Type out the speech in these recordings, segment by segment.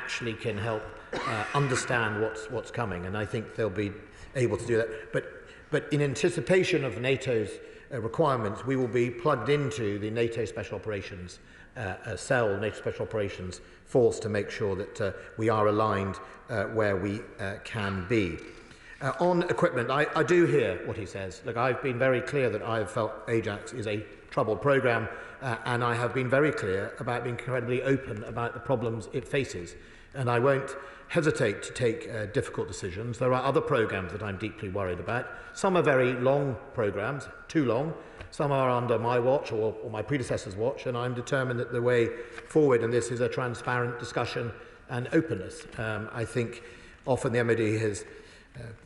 actually can help understand what's coming, and I think they'll be able to do that. But in anticipation of NATO's requirements, we will be plugged into the NATO Special Operations cell, NATO Special Operations Force, to make sure that we are aligned where we can be. On equipment, I do hear what he says. Look, I've been very clear that I have felt Ajax is a troubled programme, and I have been very clear about being incredibly open about the problems it faces. And I won't hesitate to take difficult decisions. There are other programmes that I'm deeply worried about. Some are very long programmes, too long. Some are under my watch or my predecessor's watch, and I'm determined that the way forward in this is a transparent discussion and openness. I think often the MOD has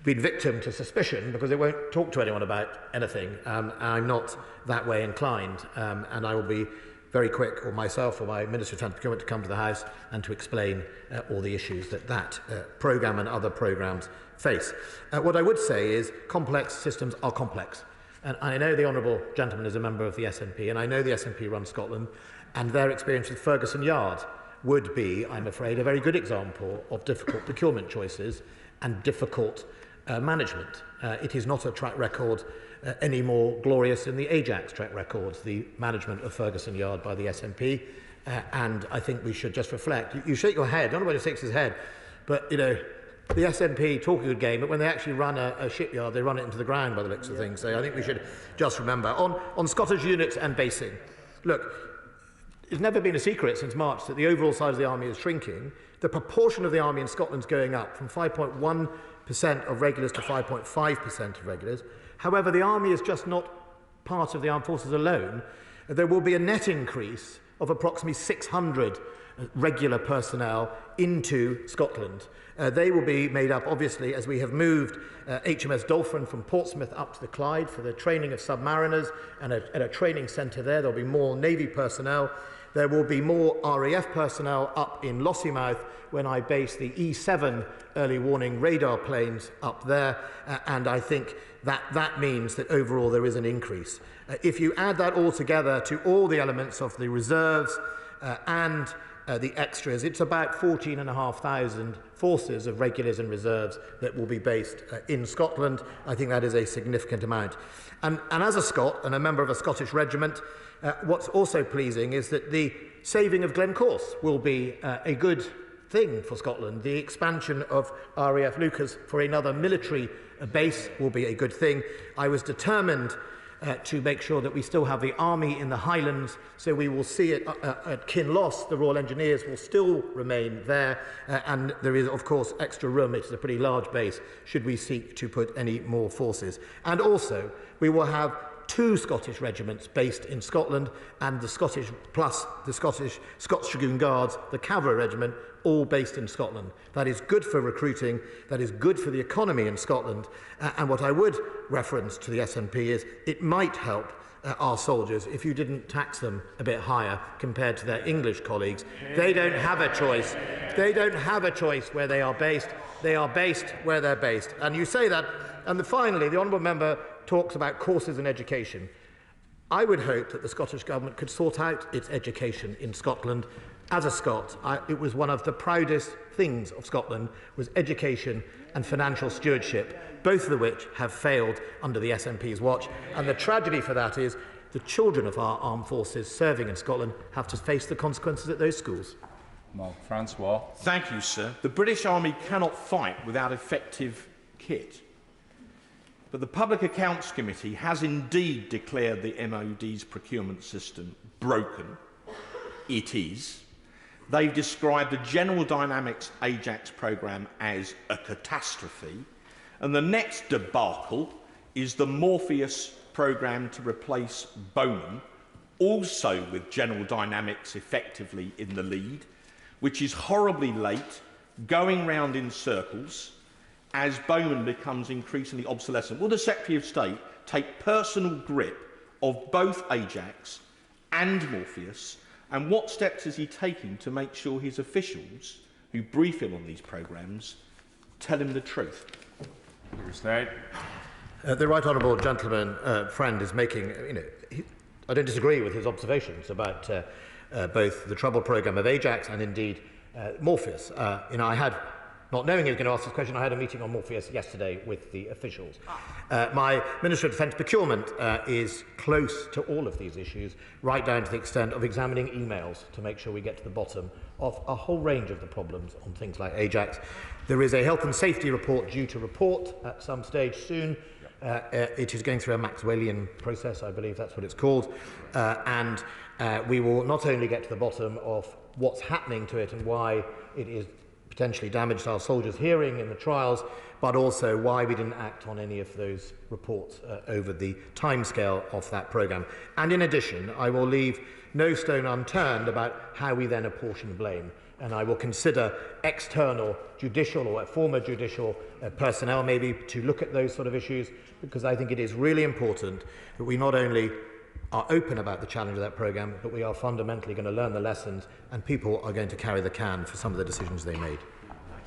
been victim to suspicion because it won't talk to anyone about anything. I'm not that way inclined, and I will be very quick, or myself or my Minister of Transport Procurement, to come to the House and to explain all the issues that programme and other programmes face. What I would say is complex systems are complex. And I know the honourable gentleman is a member of the SNP, and I know the SNP run Scotland, and their experience with Ferguson Yard would be, I'm afraid, a very good example of difficult procurement choices and difficult management. It is not a track record any more glorious than the Ajax track record, the management of Ferguson Yard by the SNP, and I think we should just reflect. You shake your head, I don't know whether he shakes his head, but you know, the SNP talk a good game, but when they actually run a shipyard, they run it into the ground by the looks of things. So I think we should just remember. On Scottish units and basing, look, it's never been a secret since March that the overall size of the army is shrinking. The proportion of the army in Scotland is going up from 5.1% of regulars to 5.5% of regulars. However, the army is just not part of the armed forces alone. There will be a net increase of approximately 600 regular personnel into Scotland. They will be made up, obviously, as we have moved HMS Dolphin from Portsmouth up to the Clyde for the training of submariners, and at a training centre there, there will be more Navy personnel. There will be more RAF personnel up in Lossiemouth when I base the E7 early warning radar planes up there, and I think that means that overall there is an increase. If you add that all together to all the elements of the reserves and the extras, it's about 14,500 forces of regulars and reserves that will be based in Scotland. I think that is a significant amount. And as a Scot and a member of a Scottish regiment, what's also pleasing is that the saving of Glencorse will be a good thing for Scotland. The expansion of RAF Lucas for another military base will be a good thing. I was determined to make sure that we still have the army in the Highlands, so we will see it at Kinloss. The Royal Engineers will still remain there, and there is, of course, extra room. It is a pretty large base should we seek to put any more forces. And also, we will have 2 Scottish regiments based in Scotland, and the Scottish plus the Scots Dragoon Guards, the Cavalry Regiment, all based in Scotland. That is good for recruiting, that is good for the economy in Scotland, and what I would reference to the SNP is it might help our soldiers if you didn't tax them a bit higher compared to their English colleagues. They don't have a choice. They don't have a choice where they are based. They are based where they're based. And you say that, and finally, the honourable member talks about courses in education. I would hope that the Scottish Government could sort out its education in Scotland. As a Scot, it was one of the proudest things of Scotland was education and financial stewardship, both of which have failed under the SNP's watch. And the tragedy for that is the children of our armed forces serving in Scotland have to face the consequences at those schools. Well, Francois. Thank you, sir. The British Army cannot fight without effective kit. But the Public Accounts Committee has indeed declared the MOD's procurement system broken. It is. They've described the General Dynamics Ajax programme as a catastrophe. And the next debacle is the Morpheus programme to replace Bowman, also with General Dynamics effectively in the lead, which is horribly late, going round in circles, as Bowman becomes increasingly obsolescent. Will the Secretary of State take personal grip of both Ajax and Morpheus, and what steps is he taking to make sure his officials who brief him on these programmes tell him the truth? The right honourable gentleman friend is making, I don't disagree with his observations about both the trouble programme of Ajax and indeed Morpheus. I had, not knowing he was going to ask this question, I had a meeting on Morpheus yesterday with the officials. My Minister of Defence Procurement is close to all of these issues, right down to the extent of examining emails to make sure we get to the bottom of a whole range of the problems on things like Ajax. There is a health and safety report due to report at some stage soon. It is going through a Maxwellian process, I believe that's what it's called, and we will not only get to the bottom of what's happening to it and why it is potentially damaged our soldiers' hearing in the trials, but also why we didn't act on any of those reports over the timescale of that programme. And in addition, I will leave no stone unturned about how we then apportion blame. And I will consider external judicial or former judicial personnel maybe to look at those sort of issues, because I think it is really important that we not only are open about the challenge of that programme, but we are fundamentally going to learn the lessons, and people are going to carry the can for some of the decisions they made.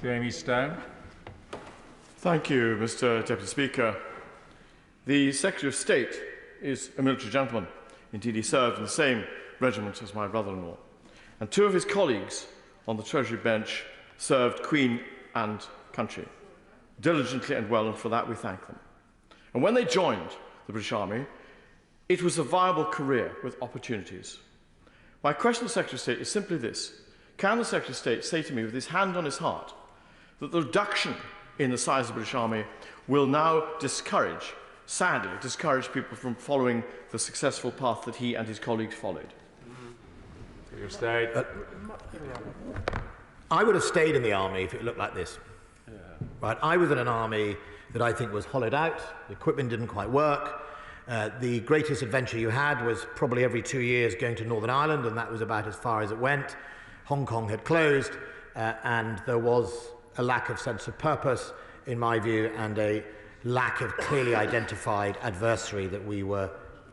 Jamie Stone. Thank you, Mr. Deputy Speaker. The Secretary of State is a military gentleman. Indeed, he served in the same regiment as my brother-in-law. And two of his colleagues on the Treasury bench served Queen and country diligently and well, and for that we thank them. And when they joined the British Army, it was a viable career with opportunities. My question to the Secretary of State is simply this: can the Secretary of State say to me, with his hand on his heart, that the reduction in the size of the British Army will now sadly discourage people from following the successful path that he and his colleagues followed? Secretary of State. I would have stayed in the army if it looked like this. Right? I was in an army that I think was hollowed out, the equipment didn't quite work. The greatest adventure you had was probably every 2 years going to Northern Ireland, and that was about as far as it went. Hong Kong had closed, and there was a lack of sense of purpose, in my view, and a lack of clearly identified adversary that we were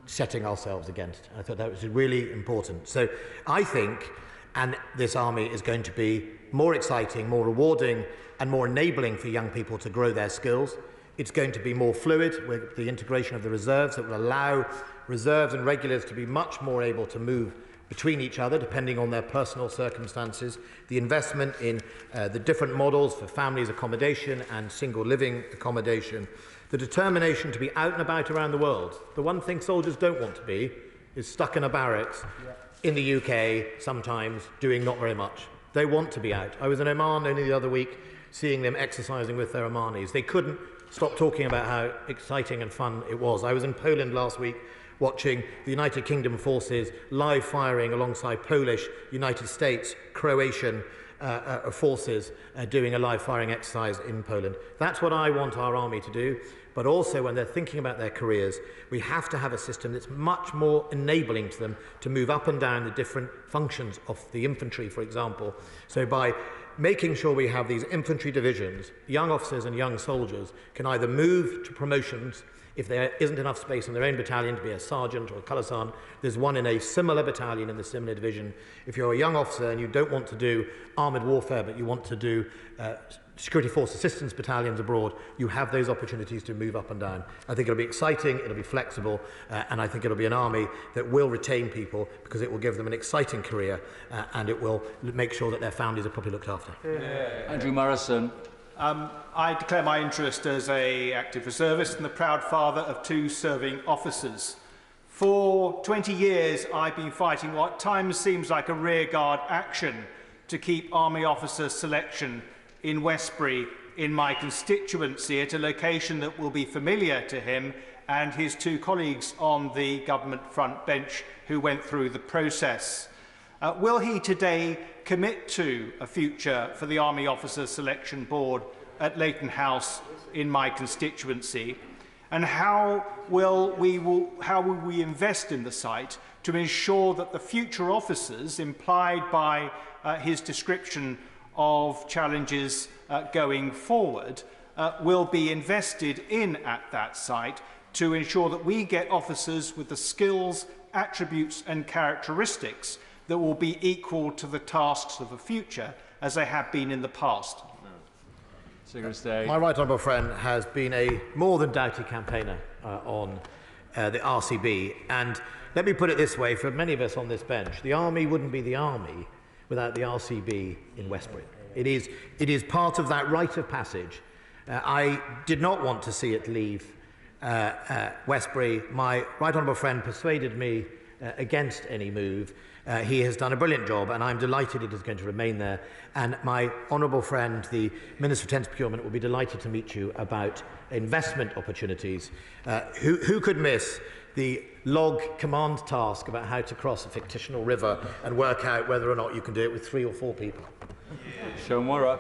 setting ourselves against. I thought that was really important. So I think, and this army is going to be more exciting, more rewarding, and more enabling for young people to grow their skills. It's going to be more fluid with the integration of the reserves that will allow reserves and regulars to be much more able to move between each other depending on their personal circumstances. The investment in the different models for families accommodation and single living accommodation. The determination to be out and about around the world. The one thing soldiers don't want to be is stuck in a barracks in the UK, sometimes doing not very much. They want to be out. I was in Oman only the other week, seeing them exercising with their Omanis. They couldn't stop talking about how exciting and fun it was. I was in Poland last week watching the United Kingdom forces live firing alongside Polish, United States, Croatian forces doing a live firing exercise in Poland. That's what I want our army to do. But also when they're thinking about their careers, we have to have a system that's much more enabling to them to move up and down the different functions of the infantry, for example. So by making sure we have these infantry divisions, young officers and young soldiers can either move to promotions if there isn't enough space in their own battalion to be a sergeant or a colour sergeant. There's one in a similar battalion in the similar division. If you're a young officer and you don't want to do armoured warfare but you want to do security force assistance battalions abroad, you have those opportunities to move up and down. I think it'll be exciting, it'll be flexible, and I think it'll be an army that will retain people because it will give them an exciting career and it will make sure that their families are properly looked after. Andrew Morrison. I declare my interest as an active reservist and the proud father of 2 serving officers. For 20 years I've been fighting what at times seems like a rearguard action to keep army officer selection in Westbury, in my constituency, at a location that will be familiar to him and his 2 colleagues on the government front bench who went through the process. Will he today commit to a future for the Army Officers Selection Board at Leighton House in my constituency? And how will we invest in the site to ensure that the future officers implied by his description of challenges going forward will be invested in at that site to ensure that we get officers with the skills, attributes and characteristics that will be equal to the tasks of the future as they have been in the past? My right honourable friend has been a more than doughty campaigner on the RCB, and let me put it this way, for many of us on this bench, the army wouldn't be the army without the RCB in Westbury. It is part of that rite of passage. I did not want to see it leave Westbury. My right honourable friend persuaded me against any move. He has done a brilliant job, and I'm delighted it is going to remain there. And my honourable friend, the Minister for Defence Procurement, will be delighted to meet you about investment opportunities. Who could miss the log command task about how to cross a fictional river and work out whether or not you can do it with 3 or 4 people? Shomura.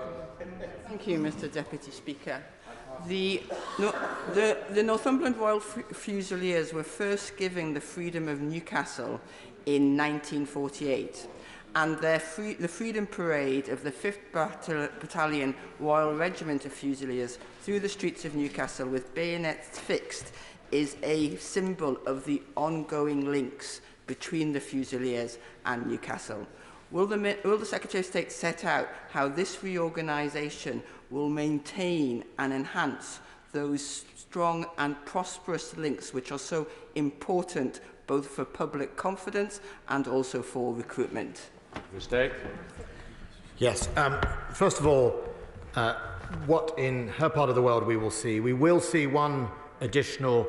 Thank you, Mr. Deputy Speaker. The Northumberland Royal Fusiliers were first given the freedom of Newcastle in 1948, and the Freedom Parade of the 5th Battalion Royal Regiment of Fusiliers through the streets of Newcastle with bayonets fixed is a symbol of the ongoing links between the Fusiliers and Newcastle. Will the Secretary of State set out how this reorganisation will maintain and enhance those strong and prosperous links which are so important both for public confidence and also for recruitment? State. Yes. First of all, what in her part of the world we will see one additional,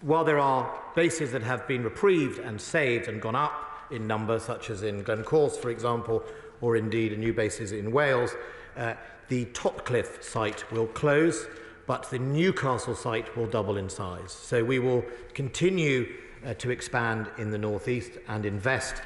while there are bases that have been reprieved and saved and gone up in number, such as in Glencorse, for example, or indeed new bases in Wales, the Topcliffe site will close, but the Newcastle site will double in size. So we will continue to expand in the northeast and invest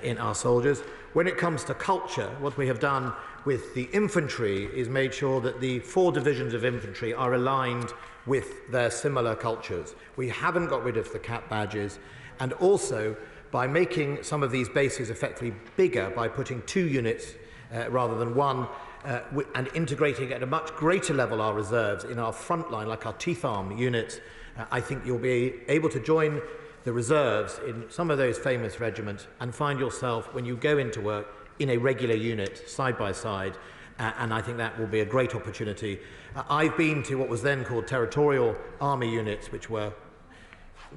in our soldiers. When it comes to culture, what we have done with the infantry is made sure that the 4 divisions of infantry are aligned with their similar cultures. We haven't got rid of the cap badges, and also by making some of these bases effectively bigger by putting 2 units rather than 1, and integrating at a much greater level our reserves in our front line, like our teeth arm units, I think you'll be able to join the reserves in some of those famous regiments and find yourself, when you go into work, in a regular unit, side by side, and I think that will be a great opportunity. I've been to what was then called territorial army units, which were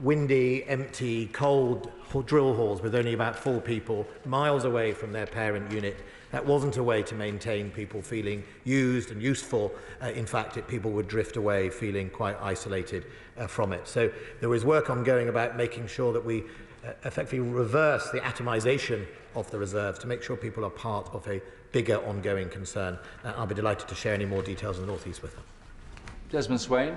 windy, empty, cold drill halls with only about 4 people, miles away from their parent unit. That wasn't a way to maintain people feeling used and useful. In fact, people would drift away feeling quite isolated from it. So there is work ongoing about making sure that we effectively reverse the atomization of the reserves to make sure people are part of a bigger ongoing concern. I'll be delighted to share any more details in the North East with them. Desmond Swain.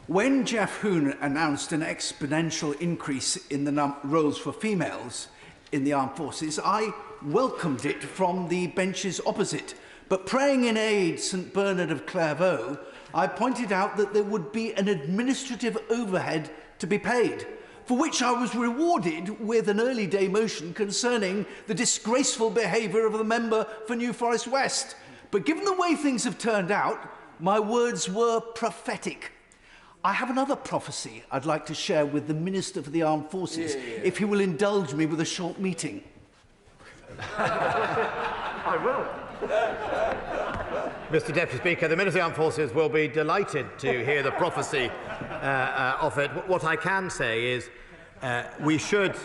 When Jeff Hoon announced an exponential increase in the roles for females in the armed forces, I welcomed it from the benches opposite. But praying in aid St Bernard of Clairvaux, I pointed out that there would be an administrative overhead to be paid, for which I was rewarded with an early day motion concerning the disgraceful behaviour of the member for New Forest West. But given the way things have turned out, my words were prophetic. I have another prophecy I'd like to share with the Minister for the Armed Forces, if he will indulge me with a short meeting. I will. Mr Deputy Speaker, the Minister of the Armed Forces will be delighted to hear the prophecy of it. What I can say is we should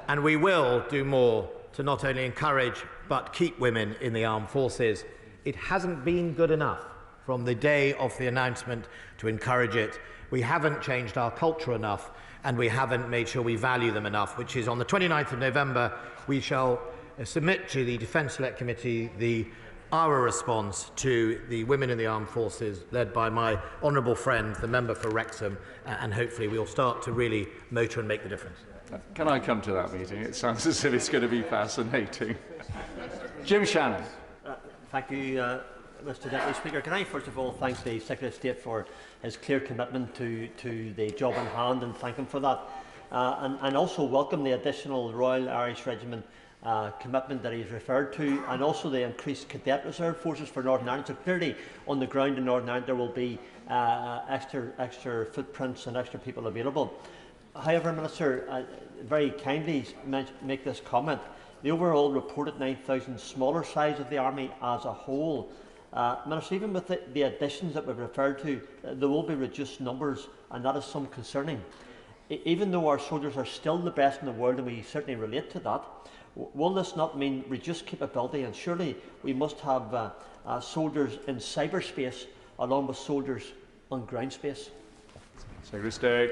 and we will do more to not only encourage but keep women in the armed forces. It hasn't been good enough from the day of the announcement to encourage it. We haven't changed our culture enough, and we haven't made sure we value them enough, which is on the 29th of November we shall submit to the Defence Select Committee our response to the women in the armed forces, led by my honourable friend, the member for Wrexham, and hopefully we'll start to really motor and make the difference. Can I come to that meeting? It sounds as if it's going to be fascinating. Jim Shannon. Thank you, Mr Deputy Speaker. Can I first of all thank the Secretary of State for his clear commitment to the job in hand and thank him for that, and also welcome the additional Royal Irish Regiment commitment that he's referred to, and also the increased cadet reserve forces for Northern Ireland. So clearly on the ground in Northern Ireland there will be extra footprints and extra people available. However, Minister, very kindly make this comment. The overall reported 9,000 smaller size of the Army as a whole, Minister, even with the additions that we've referred to, there will be reduced numbers, and that is some concerning. Even though our soldiers are still the best in the world, and we certainly relate to that, Will this not mean reduced capability? And surely we must have soldiers in cyberspace along with soldiers on ground space. Secretary of State.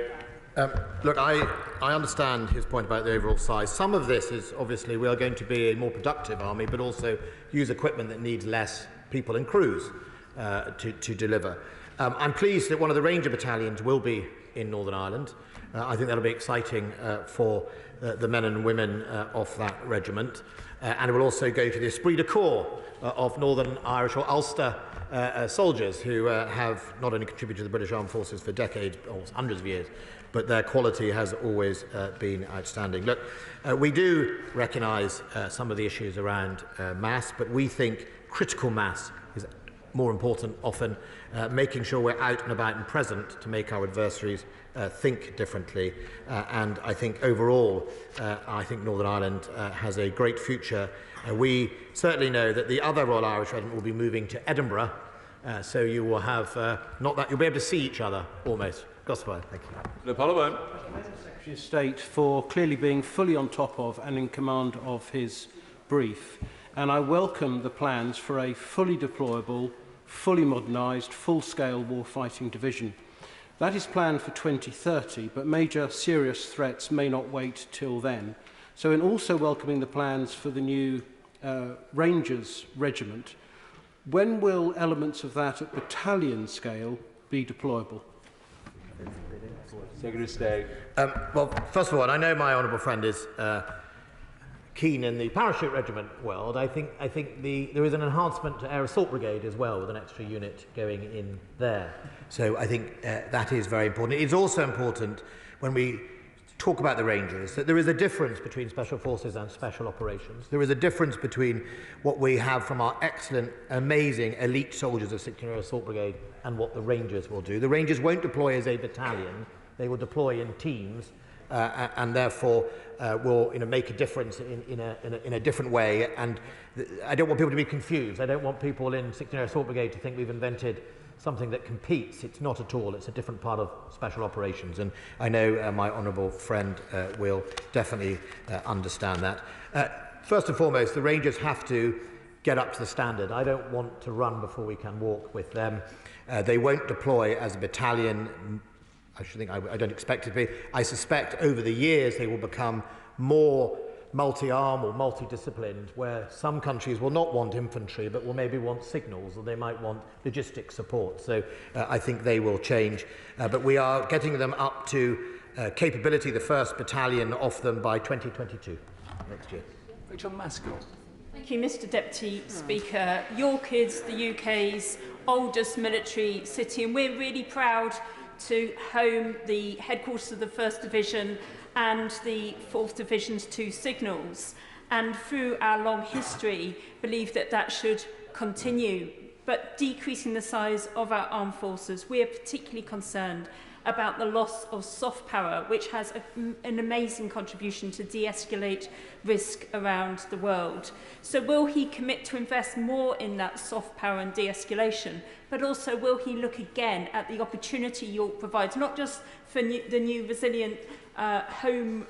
Look, I understand his point about the overall size. Some of this is obviously we are going to be a more productive army, but also use equipment that needs less people and crews to deliver. I'm pleased that one of the Ranger battalions will be in Northern Ireland. I think that'll be exciting for the men and women of that regiment. And it will also go to the esprit de corps of Northern Irish or Ulster soldiers who have not only contributed to the British Armed Forces for decades, or hundreds of years, but their quality has always been outstanding. Look, we do recognise some of the issues around mass, but we think critical mass is more important often, making sure we're out and about and present to make our adversaries think differently. And I think overall, I think Northern Ireland has a great future. We certainly know that the other Royal Irish Regiment will be moving to Edinburgh, so you will have, not that, you'll be able to see each other almost. Gospel, thank you. The Parliament. Secretary of State for clearly being fully on top of and in command of his brief. And I welcome the plans for a fully deployable, fully modernised, full-scale warfighting division. That is planned for 2030, but major serious threats may not wait till then. So in also welcoming the plans for the new Rangers regiment, when will elements of that at battalion scale be deployable? Secretary of State. Well, first of all, I know my honourable friend is keen in the parachute regiment world. I think there is an enhancement to Air Assault Brigade as well, with an extra unit going in there. So I think that is very important. It's also important when we talk about the Rangers that there is a difference between Special Forces and Special Operations. There is a difference between what we have from our excellent, amazing, elite soldiers of 16th Air Assault Brigade and what the Rangers will do. The Rangers won't deploy as a battalion. They will deploy in teams and therefore will make a difference in a different way. And I don't want people to be confused. I don't want people in 16th Air Assault Brigade to think we've invented something that competes. It's not at all. It's a different part of Special Operations. And I know my honourable friend will definitely understand that. First and foremost, the Rangers have to get up to the standard. I don't want to run before we can walk with them. They won't deploy as a battalion. I don't expect it to be. I suspect over the years they will become more multi-arm or multi-disciplined, where some countries will not want infantry but will maybe want signals, or they might want logistic support. So I think they will change. But we are getting them up to capability, the first battalion off them by 2022, next year. Rachel Maskell. Thank you, Mr. Deputy Speaker. York is the UK's oldest military city, and we're really proud to home the headquarters of the 1st Division and the 4th Division's 2 signals, and through our long history believe that that should continue. But decreasing the size of our armed forces, we are particularly concerned about the loss of soft power, which has an amazing contribution to de-escalate risk around the world. So will he commit to invest more in that soft power and de-escalation, but also will he look again at the opportunity York provides, not just for the new resilient home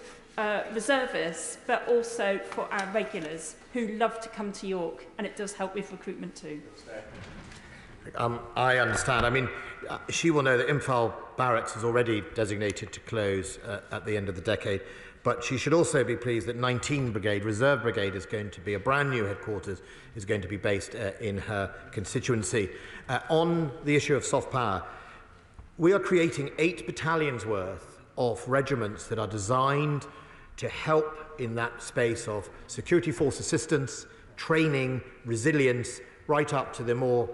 reservists, but also for our regulars who love to come to York, and it does help with recruitment too. I understand. I mean, she will know that Imphal Barracks is already designated to close at the end of the decade, but she should also be pleased that 19 Brigade, Reserve Brigade, is going to be a brand new headquarters, is going to be based in her constituency. On the issue of soft power, we are creating 8 battalions worth of regiments that are designed to help in that space of security force assistance, training, resilience, right up to the more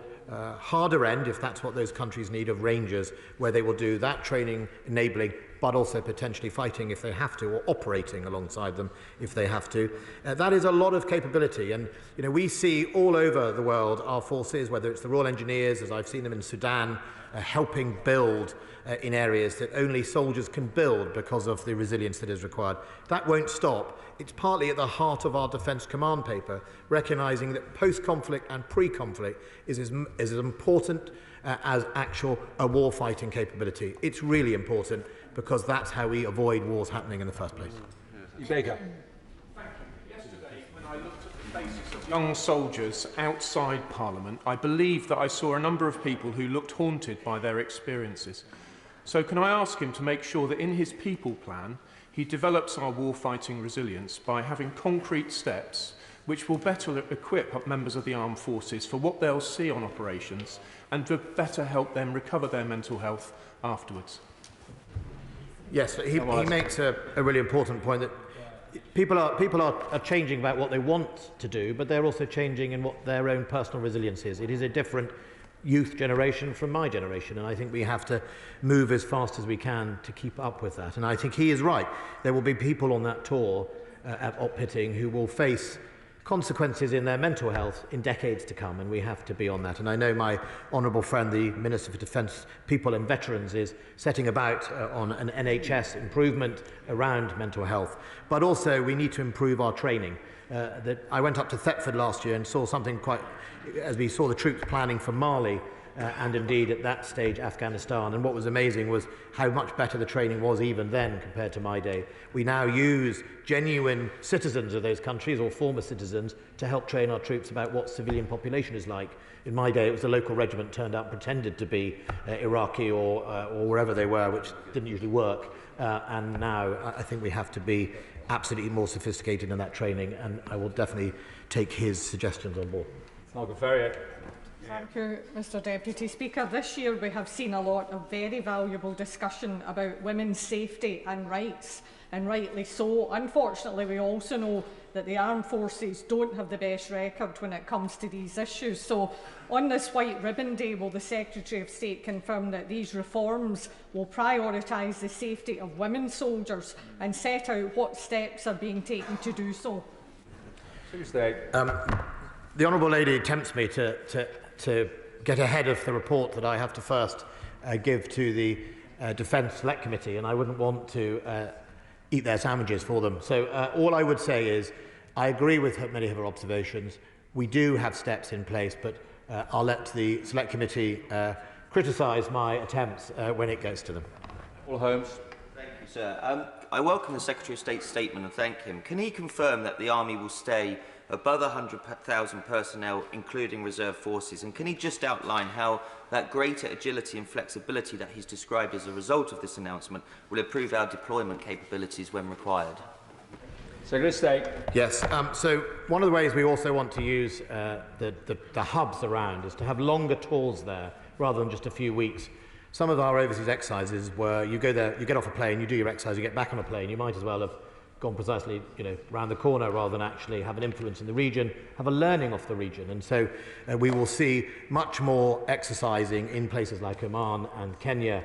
harder end, if that's what those countries need, of Rangers, where they will do that training, enabling, but also potentially fighting if they have to, or operating alongside them if they have to. That is a lot of capability, and we see all over the world our forces, whether it's the Royal Engineers, as I've seen them in Sudan, helping build in areas that only soldiers can build because of the resilience that is required. That won't stop. It's partly at the heart of our Defence Command paper, recognising that post-conflict and pre-conflict is as important as actual war-fighting capability. It's really important because that's how we avoid wars happening in the first place. Baker. young soldiers outside Parliament, I believe that I saw a number of people who looked haunted by their experiences. So can I ask him to make sure that in his people plan, he develops our warfighting resilience by having concrete steps which will better equip members of the armed forces for what they'll see on operations and to better help them recover their mental health afterwards? Yes, he makes a really important point that people are changing about what they want to do, but they're also changing in what their own personal resilience is. It is a different youth generation from my generation, and I think we have to move as fast as we can to keep up with that. And I think he is right. There will be people on that tour at Opitting who will face consequences in their mental health in decades to come, and we have to be on that. And I know my honourable friend, the Minister for Defence, People and Veterans, is setting about on an NHS improvement around mental health. But also we need to improve our training. I went up to Thetford last year and saw something quite, as we saw the troops planning for Mali, and indeed at that stage Afghanistan, and what was amazing was how much better the training was even then compared to my day. We now use genuine citizens of those countries or former citizens to help train our troops about what civilian population is like. In my day it was the local regiment turned out pretended to be Iraqi or wherever they were, which didn't usually work, and now I think we have to be absolutely more sophisticated in that training, and I will definitely take his suggestions on board. Margaret Ferrier. Thank you, Mr Deputy Speaker. This year we have seen a lot of very valuable discussion about women's safety and rights, and rightly so. Unfortunately, we also know that the armed forces don't have the best record when it comes to these issues. So on this White Ribbon Day, will the Secretary of State confirm that these reforms will prioritise the safety of women soldiers and set out what steps are being taken to do so? The Honourable Lady tempts me to get ahead of the report that I have to first give to the Defence Select Committee, and I wouldn't want to eat their sandwiches for them. So all I would say is I agree with many of her observations. We do have steps in place, but I'll let the Select Committee criticise my attempts when it gets to them. Paul Holmes. Thank you, sir. I welcome the Secretary of State's statement and thank him. Can he confirm that the Army will stay above 100,000 personnel, including reserve forces? And can he just outline how that greater agility and flexibility that he's described as a result of this announcement will improve our deployment capabilities when required? Secretary of State. Yes. So one of the ways we also want to use the hubs around is to have longer tours there rather than just a few weeks. Some of our overseas exercises where you go there, you get off a plane, you do your exercise, you get back on a plane, you might as well have gone precisely, round the corner rather than actually have an influence in the region, have a learning off the region. And so we will see much more exercising in places like Oman and Kenya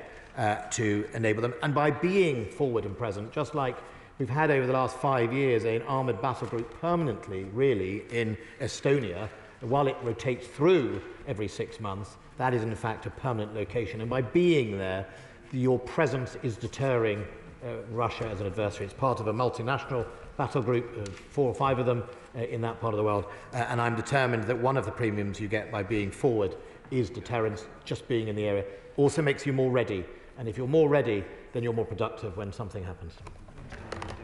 to enable them. And by being forward and present, just like we've had over the last 5 years an armoured battle group permanently, really, in Estonia, while it rotates through every 6 months, that is in fact a permanent location. And by being there, your presence is deterring Russia as an adversary. It's part of a multinational battle group, 4 or 5 of them in that part of the world, and I'm determined that one of the premiums you get by being forward is deterrence. Just being in the area also makes you more ready, and if you're more ready, then you're more productive when something happens.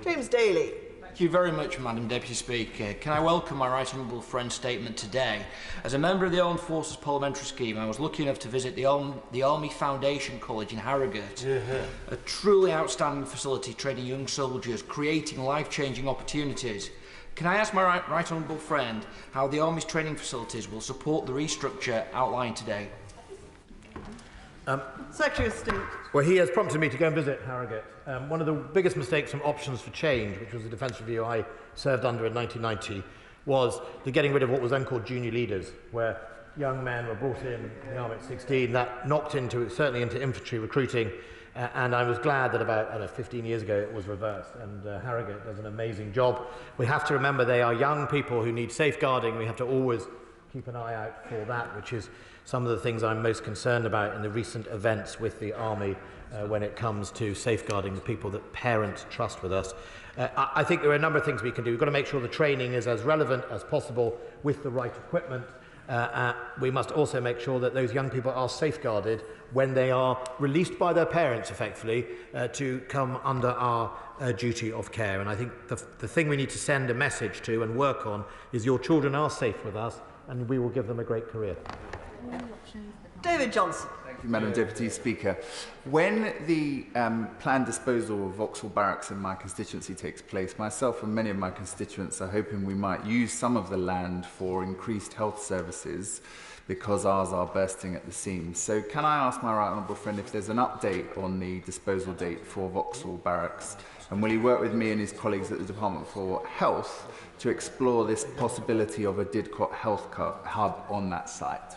James Daly. Thank you very much, Madam Deputy Speaker. Can I welcome my right honourable friend's statement today? As a member of the Armed Forces Parliamentary Scheme, I was lucky enough to visit the Army Foundation College in Harrogate, a truly outstanding facility training young soldiers, creating life-changing opportunities. Can I ask my right honourable friend how the Army's training facilities will support the restructure outlined today? Secretary of State. Well, he has prompted me to go and visit Harrogate. One of the biggest mistakes from Options for Change, which was the defence review I served under in 1990, was the getting rid of what was then called junior leaders, where young men were brought in the army at 16. That knocked certainly into infantry recruiting, and I was glad that about 15 years ago it was reversed, and Harrogate does an amazing job. We have to remember they are young people who need safeguarding. We have to always keep an eye out for that, which is some of the things I'm most concerned about in the recent events with the Army when it comes to safeguarding the people that parents trust with us. I think there are a number of things we can do. We've got to make sure the training is as relevant as possible with the right equipment. we must also make sure that those young people are safeguarded when they are released by their parents, effectively, to come under our duty of care. And I think the thing we need to send a message to and work on is your children are safe with us, and we will give them a great career. David Johnson. Thank you, Madam Deputy Speaker. When the planned disposal of Vauxhall Barracks in my constituency takes place, myself and many of my constituents are hoping we might use some of the land for increased health services, because ours are bursting at the seams. So can I ask my right honourable friend if there's an update on the disposal date for Vauxhall Barracks? And will he work with me and his colleagues at the Department for Health to explore this possibility of a Didcot Health Hub on that site?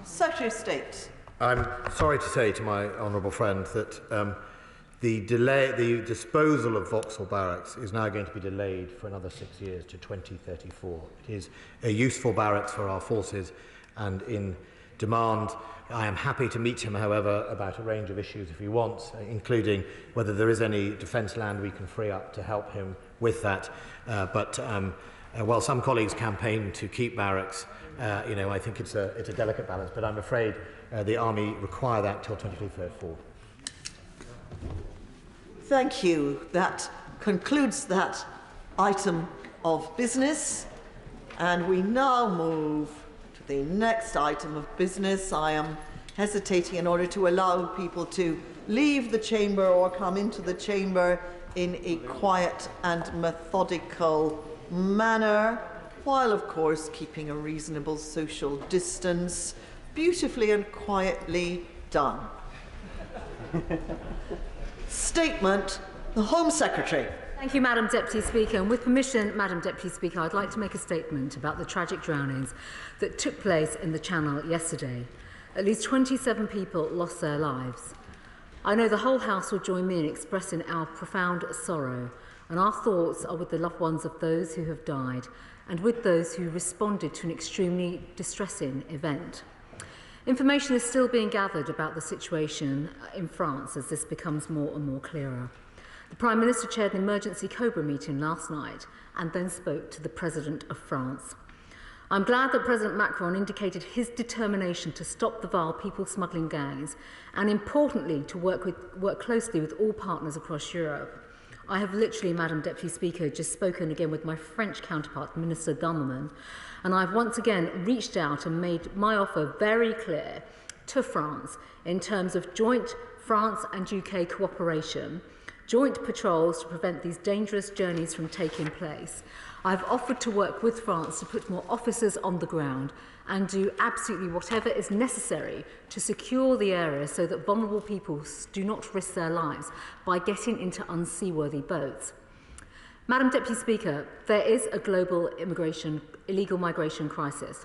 Secretary of State. I'm sorry to say to my honourable friend that the disposal of Vauxhall Barracks is now going to be delayed for another 6 years to 2034. It is a useful barracks for our forces and in demand. I am happy to meet him, however, about a range of issues if he wants, including whether there is any defence land we can free up to help him with that. While some colleagues campaign to keep barracks, I think it's a delicate balance, but I'm afraid the Army require that till 2034. Thank you. That concludes that item of business. And we now move to the next item of business. I am hesitating in order to allow people to leave the chamber or come into the chamber in a quiet and methodical manner, while of course keeping a reasonable social distance. Beautifully and quietly done. Statement, the Home Secretary. Thank you, Madam Deputy Speaker. And with permission, Madam Deputy Speaker, I'd like to make a statement about the tragic drownings that took place in the Channel yesterday. At least 27 people lost their lives. I know the whole House will join me in expressing our profound sorrow, and our thoughts are with the loved ones of those who have died and with those who responded to an extremely distressing event. Information is still being gathered about the situation in France as this becomes more and more clearer. The Prime Minister chaired an emergency COBRA meeting last night and then spoke to the President of France. I'm glad that President Macron indicated his determination to stop the vile people smuggling gangs and, importantly, to work closely with all partners across Europe. I have literally, Madam Deputy Speaker, just spoken again with my French counterpart, Minister Darmanin, and I've once again reached out and made my offer very clear to France in terms of joint France and UK cooperation, joint patrols to prevent these dangerous journeys from taking place. I've offered to work with France to put more officers on the ground and do absolutely whatever is necessary to secure the area so that vulnerable people do not risk their lives by getting into unseaworthy boats. Madam Deputy Speaker, there is a global illegal migration crisis.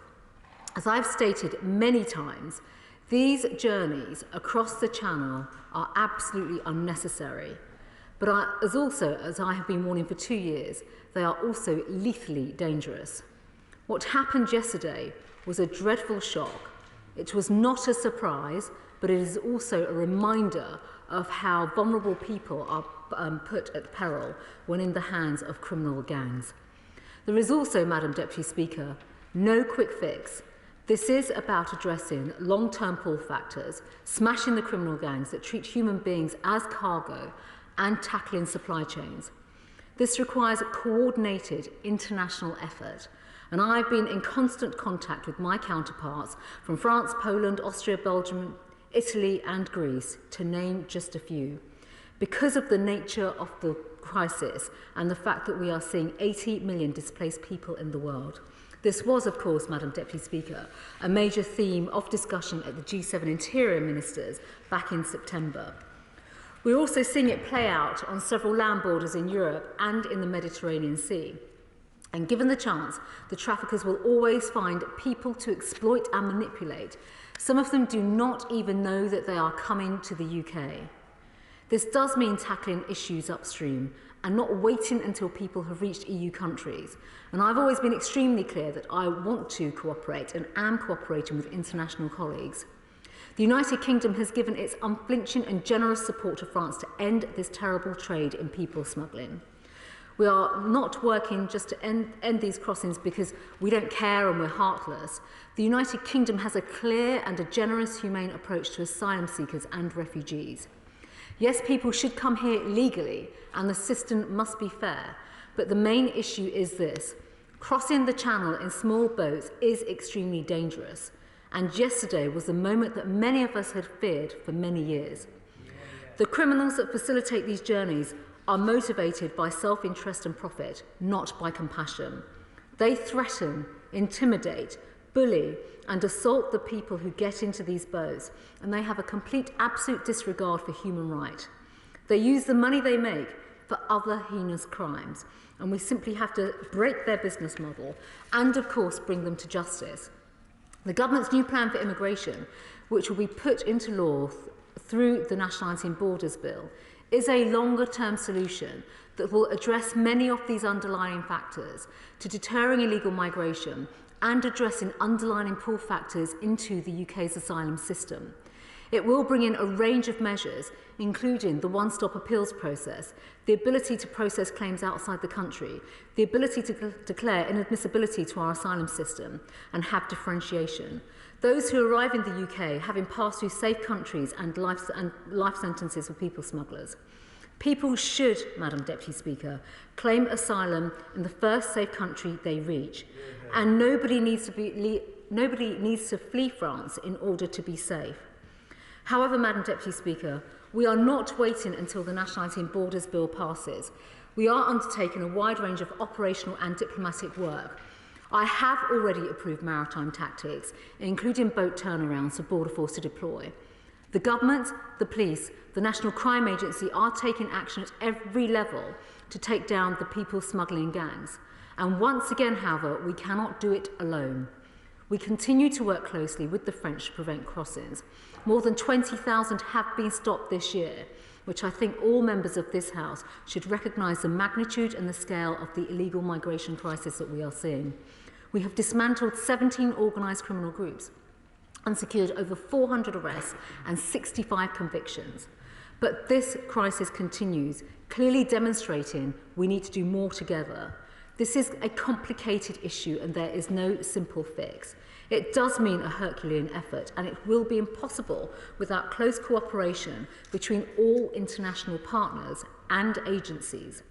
As I've stated many times, these journeys across the Channel are absolutely unnecessary. But as I have been warning for 2 years, they are also lethally dangerous. What happened yesterday was a dreadful shock. It was not a surprise, but it is also a reminder of how vulnerable people are put at peril when in the hands of criminal gangs. There is also, Madam Deputy Speaker, no quick fix. This is about addressing long-term pull factors, smashing the criminal gangs that treat human beings as cargo, and tackling supply chains. This requires a coordinated international effort, and I've been in constant contact with my counterparts from France, Poland, Austria, Belgium, Italy and Greece, to name just a few. Because of the nature of the crisis and the fact that we are seeing 80 million displaced people in the world. This was, of course, Madam Deputy Speaker, a major theme of discussion at the G7 Interior Ministers back in September. We're also seeing it play out on several land borders in Europe and in the Mediterranean Sea. And given the chance, the traffickers will always find people to exploit and manipulate. Some of them do not even know that they are coming to the UK. This does mean tackling issues upstream and not waiting until people have reached EU countries. And I've always been extremely clear that I want to cooperate and am cooperating with international colleagues. The United Kingdom has given its unflinching and generous support to France to end this terrible trade in people smuggling. We are not working just to end these crossings because we don't care and we're heartless. The United Kingdom has a clear and a generous, humane approach to asylum seekers and refugees. Yes, people should come here legally and the system must be fair, but the main issue is this. Crossing the channel in small boats is extremely dangerous, and yesterday was the moment that many of us had feared for many years. The criminals that facilitate these journeys are motivated by self-interest and profit, not by compassion. They threaten, intimidate, bully and assault the people who get into these boats, and they have a complete, absolute disregard for human rights. They use the money they make for other heinous crimes, and we simply have to break their business model and, of course, bring them to justice. The government's new plan for immigration, which will be put into law through the Nationality and Borders Bill, is a longer-term solution that will address many of these underlying factors to deterring illegal migration and addressing underlying pull factors into the UK's asylum system. It will bring in a range of measures, including the one-stop appeals process, the ability to process claims outside the country, the ability to declare inadmissibility to our asylum system and have differentiation. Those who arrive in the UK having passed through safe countries and life sentences for people smugglers. People should, Madam Deputy Speaker, claim asylum in the first safe country they reach, and nobody needs to flee France in order to be safe. However, Madam Deputy Speaker, we are not waiting until the Nationality and Borders Bill passes. We are undertaking a wide range of operational and diplomatic work. I have already approved maritime tactics, including boat turnarounds for Border Force to deploy. The government, the police, the National Crime Agency are taking action at every level to take down the people smuggling gangs. And once again, however, we cannot do it alone. We continue to work closely with the French to prevent crossings. More than 20,000 have been stopped this year, which I think all members of this House should recognise the magnitude and the scale of the illegal migration crisis that we are seeing. We have dismantled 17 organised criminal groups and secured over 400 arrests and 65 convictions. But this crisis continues, clearly demonstrating we need to do more together. This is a complicated issue and there is no simple fix. It does mean a Herculean effort, and it will be impossible without close cooperation between all international partners and agencies.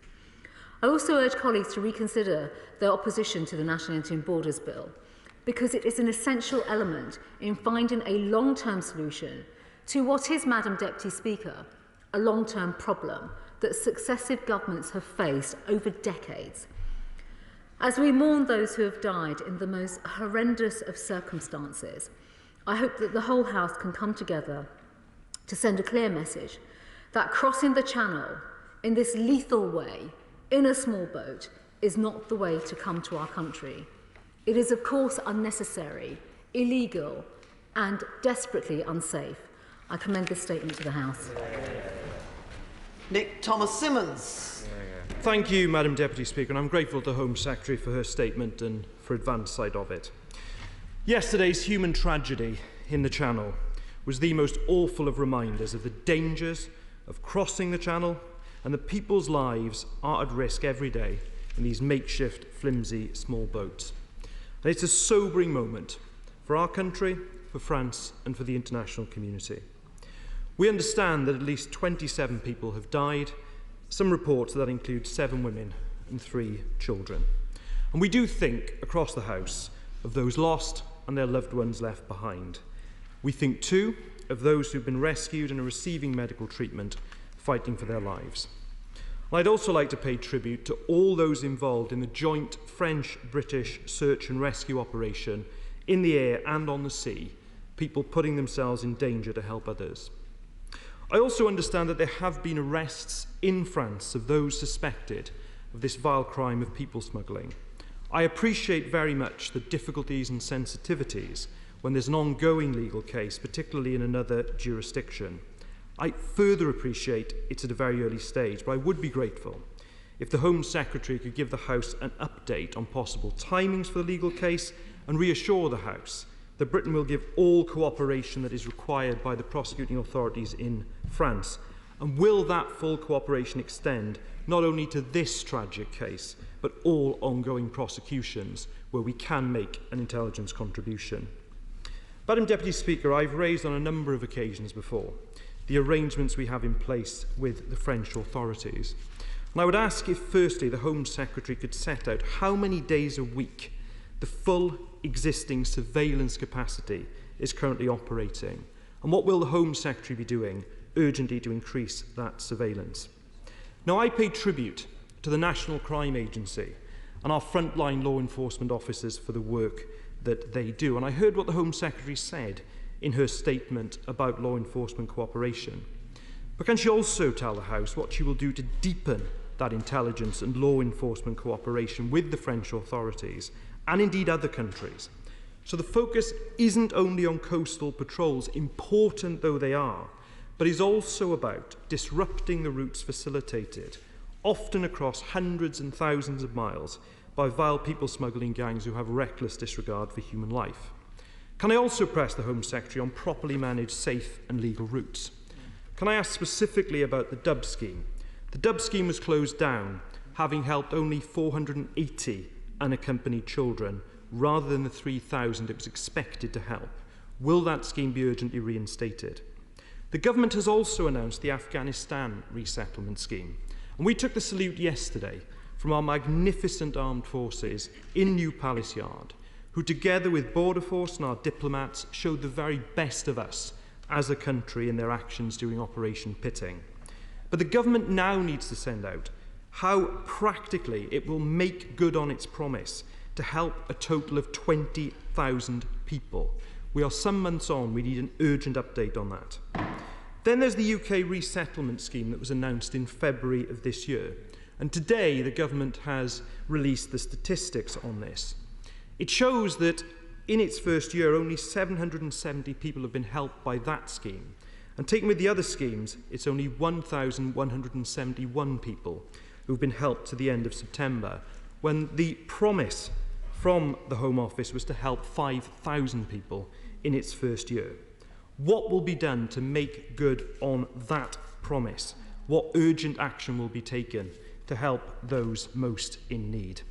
I also urge colleagues to reconsider their opposition to the Nationality and Borders Bill, because it is an essential element in finding a long-term solution to what is, Madam Deputy Speaker, a long-term problem that successive governments have faced over decades. As we mourn those who have died in the most horrendous of circumstances, I hope that the whole House can come together to send a clear message that crossing the Channel in this lethal way, in a small boat, is not the way to come to our country. It is, of course, unnecessary, illegal, and desperately unsafe. I commend this statement to the House. Nick Thomas-Symonds. Thank you, Madam Deputy Speaker, and I'm grateful to Home Secretary for her statement and for advance sight of it. Yesterday's human tragedy in the Channel was the most awful of reminders of the dangers of crossing the Channel, and that people's lives are at risk every day in these makeshift, flimsy, small boats. And it's a sobering moment for our country, for France, and for the international community. We understand that at least 27 people have died. Some reports that include 7 women and 3 children. And we do think across the House of those lost and their loved ones left behind. We think too of those who've been rescued and are receiving medical treatment, fighting for their lives. I'd also like to pay tribute to all those involved in the joint French-British search and rescue operation in the air and on the sea, people putting themselves in danger to help others. I also understand that there have been arrests in France of those suspected of this vile crime of people smuggling. I appreciate very much the difficulties and sensitivities when there's an ongoing legal case, particularly in another jurisdiction. I further appreciate it's at a very early stage, but I would be grateful if the Home Secretary could give the House an update on possible timings for the legal case and reassure the House that Britain will give all cooperation that is required by the prosecuting authorities in France. And will that full cooperation extend not only to this tragic case, but all ongoing prosecutions where we can make an intelligence contribution? Madam Deputy Speaker, I've raised on a number of occasions before the arrangements we have in place with the French authorities. And I would ask if, firstly, the Home Secretary could set out how many days a week the full existing surveillance capacity is currently operating, and what will the Home Secretary be doing urgently to increase that surveillance. Now, I pay tribute to the National Crime Agency and our frontline law enforcement officers for the work that they do, and I heard what the Home Secretary said in her statement about law enforcement cooperation. But can she also tell the House what she will do to deepen that intelligence and law enforcement cooperation with the French authorities and indeed other countries? So the focus isn't only on coastal patrols, important though they are, but is also about disrupting the routes facilitated, often across hundreds and thousands of miles, by vile people smuggling gangs who have reckless disregard for human life. Can I also press the Home Secretary on properly managed, safe and legal routes? Can I ask specifically about the DUB scheme? The DUB scheme was closed down, having helped only 480 unaccompanied children, rather than the 3,000 it was expected to help. Will that scheme be urgently reinstated? The government has also announced the Afghanistan Resettlement Scheme, and we took the salute yesterday from our magnificent armed forces in New Palace Yard, who together with Border Force and our diplomats showed the very best of us as a country in their actions during Operation Pitting. But the government now needs to send out how practically it will make good on its promise to help a total of 20,000 people. We are some months on, we need an urgent update on that. Then there's the UK Resettlement Scheme that was announced in February of this year. And today the government has released the statistics on this. It shows that in its first year, only 770 people have been helped by that scheme. And taken with the other schemes, it's only 1,171 people who've been helped to the end of September, when the promise from the Home Office was to help 5,000 people in its first year. What will be done to make good on that promise? What urgent action will be taken to help those most in need?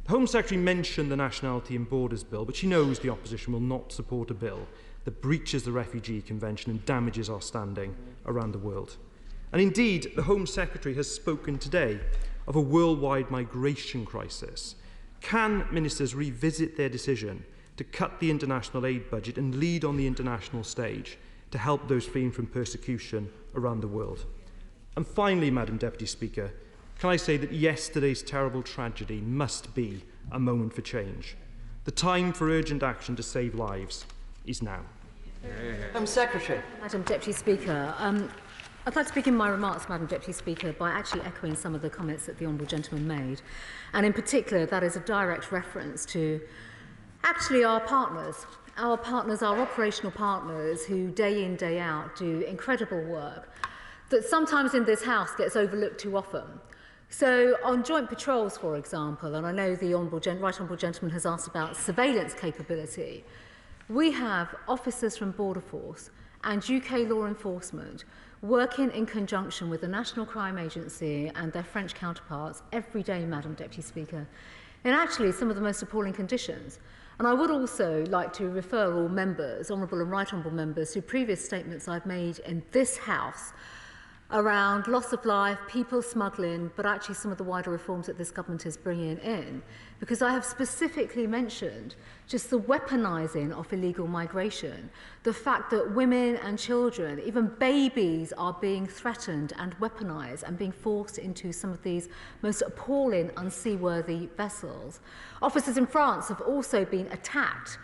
The Home Secretary mentioned the Nationality and Borders Bill, but she knows the opposition will not support a bill that breaches the Refugee Convention and damages our standing around the world. And indeed, the Home Secretary has spoken today of a worldwide migration crisis. Can ministers revisit their decision to cut the international aid budget and lead on the international stage to help those fleeing from persecution around the world? And finally, Madam Deputy Speaker, can I say that yesterday's terrible tragedy must be a moment for change. The time for urgent action to save lives is now. Home Secretary. Madam Deputy Speaker, I'd like to begin my remarks, Madam Deputy Speaker, by actually echoing some of the comments that the Honourable Gentleman made. And in particular, that is a direct reference to actually our partners, our operational partners who day in, day out do incredible work that sometimes in this House gets overlooked too often. So on joint patrols, for example, and I know the Right Honourable Gentleman has asked about surveillance capability, we have officers from Border Force and UK law enforcement working in conjunction with the National Crime Agency and their French counterparts every day, Madam Deputy Speaker, in actually some of the most appalling conditions. And I would also like to refer all members, Honourable and Right Honourable members, to previous statements I've made in this House around loss of life, people smuggling, but actually some of the wider reforms that this government is bringing in, because I have specifically mentioned just the weaponising of illegal migration, the fact that women and children, even babies, are being threatened and weaponised and being forced into some of these most appalling, unseaworthy vessels. Officers in France have also been attacked,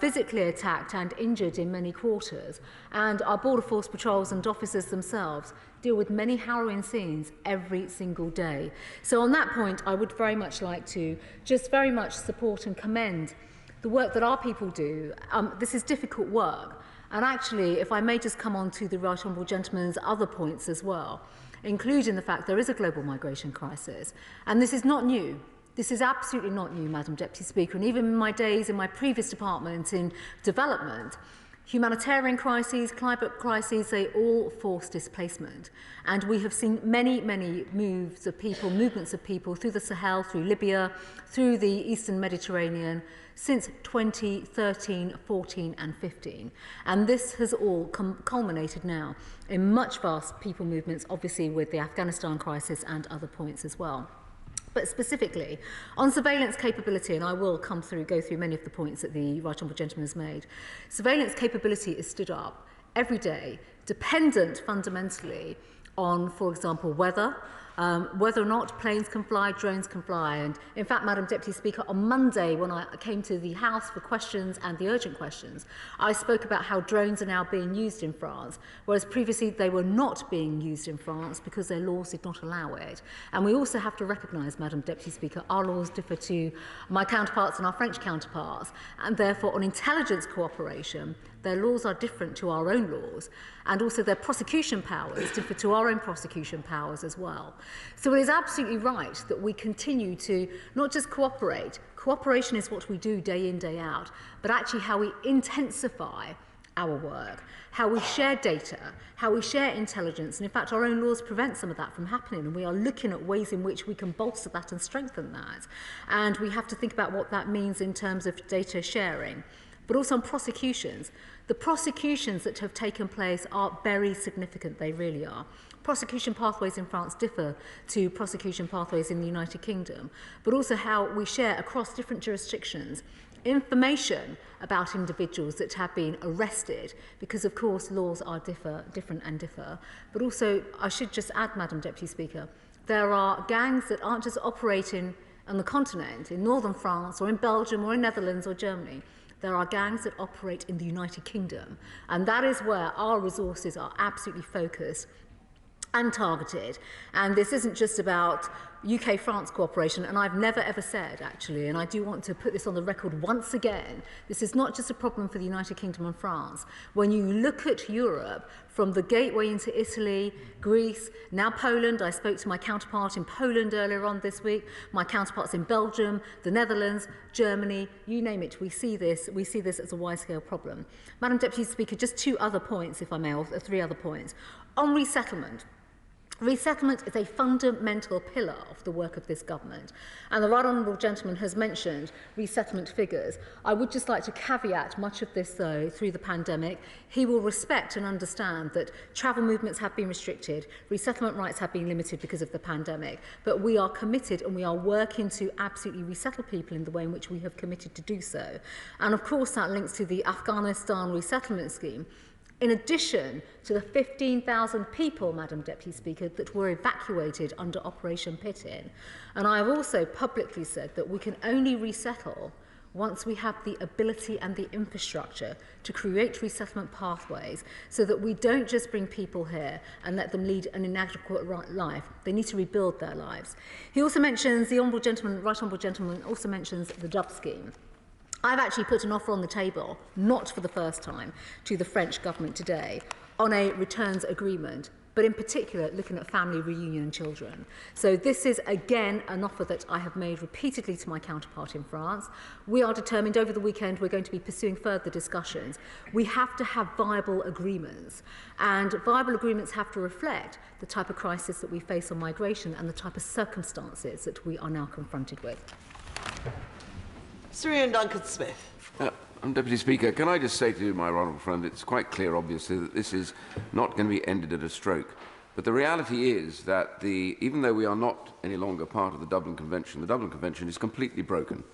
physically attacked and injured in many quarters, and our Border Force patrols and officers themselves deal with many harrowing scenes every single day. So on that point, I would very much like to just very much support and commend the work that our people do. This is difficult work. And actually, if I may just come on to the Right Honourable Gentleman's other points as well, including the fact there is a global migration crisis. And this is not new. This is absolutely not new, Madam Deputy Speaker. And even in my days in my previous department in development, Humanitarian crises, climate crises, they all force displacement. And we have seen many, many movements of people through the Sahel, through Libya, through the Eastern Mediterranean, since 2013, 14 and 15. And this has all culminated now in much vast people movements, obviously with the Afghanistan crisis and other points as well. But specifically, on surveillance capability, and I will go through many of the points that the Right Honourable Gentleman has made, surveillance capability is stood up every day, dependent fundamentally on, for example, weather, whether or not planes can fly, drones can fly. And in fact, Madam Deputy Speaker, on Monday when I came to the House for questions and the urgent questions, I spoke about how drones are now being used in France, whereas previously they were not being used in France because their laws did not allow it. And we also have to recognise, Madam Deputy Speaker, our laws differ to my counterparts and our French counterparts, and therefore on intelligence cooperation, their laws are different to our own laws, and also their prosecution powers differ to our own prosecution powers as well. So it is absolutely right that we continue to not just cooperate. Cooperation is what we do day in, day out, but actually how we intensify our work, how we share data, how we share intelligence, and in fact our own laws prevent some of that from happening, and we are looking at ways in which we can bolster that and strengthen that. And we have to think about what that means in terms of data sharing. But also on prosecutions. The prosecutions that have taken place are very significant, they really are. Prosecution pathways in France differ to prosecution pathways in the United Kingdom, but also how we share across different jurisdictions information about individuals that have been arrested, because of course laws are different. But also, I should just add, Madam Deputy Speaker, there are gangs that aren't just operating on the continent, in northern France or in Belgium or in Netherlands or Germany. There are gangs that operate in the United Kingdom, and that is where our resources are absolutely focused and targeted. And this isn't just about UK-France cooperation, and I've never ever said, actually, and I do want to put this on the record once again, this is not just a problem for the United Kingdom and France. When you look at Europe, from the gateway into Italy, Greece, now Poland, I spoke to my counterpart in Poland earlier on this week, my counterparts in Belgium, the Netherlands, Germany, you name it, we see this as a wide-scale problem. Madam Deputy Speaker, just two other points, if I may, or three other points. On resettlement. Resettlement is a fundamental pillar of the work of this government, and the Right Honourable Gentleman has mentioned resettlement figures. I would just like to caveat much of this, though, through the pandemic. He will respect and understand that travel movements have been restricted, resettlement rights have been limited because of the pandemic, but we are committed and we are working to absolutely resettle people in the way in which we have committed to do so. And of course that links to the Afghanistan Resettlement Scheme, in addition to the 15,000 people, Madam Deputy Speaker, that were evacuated under Operation Pitin. And I have also publicly said that we can only resettle once we have the ability and the infrastructure to create resettlement pathways so that we don't just bring people here and let them lead an inadequate life. They need to rebuild their lives. He also mentions, the Right Honourable Gentleman also mentions the Dove scheme. I've actually put an offer on the table, not for the first time, to the French government today on a returns agreement, but in particular looking at family reunion and children. So this is again an offer that I have made repeatedly to my counterpart in France. We are determined over the weekend we're going to be pursuing further discussions. We have to have viable agreements, and viable agreements have to reflect the type of crisis that we face on migration and the type of circumstances that we are now confronted with. Sir Ian Duncan-Smith. Deputy Speaker, can I just say to my honourable friend, it's quite clear, obviously, that this is not going to be ended at a stroke. But the reality is that even though we are not any longer part of the Dublin Convention is completely broken.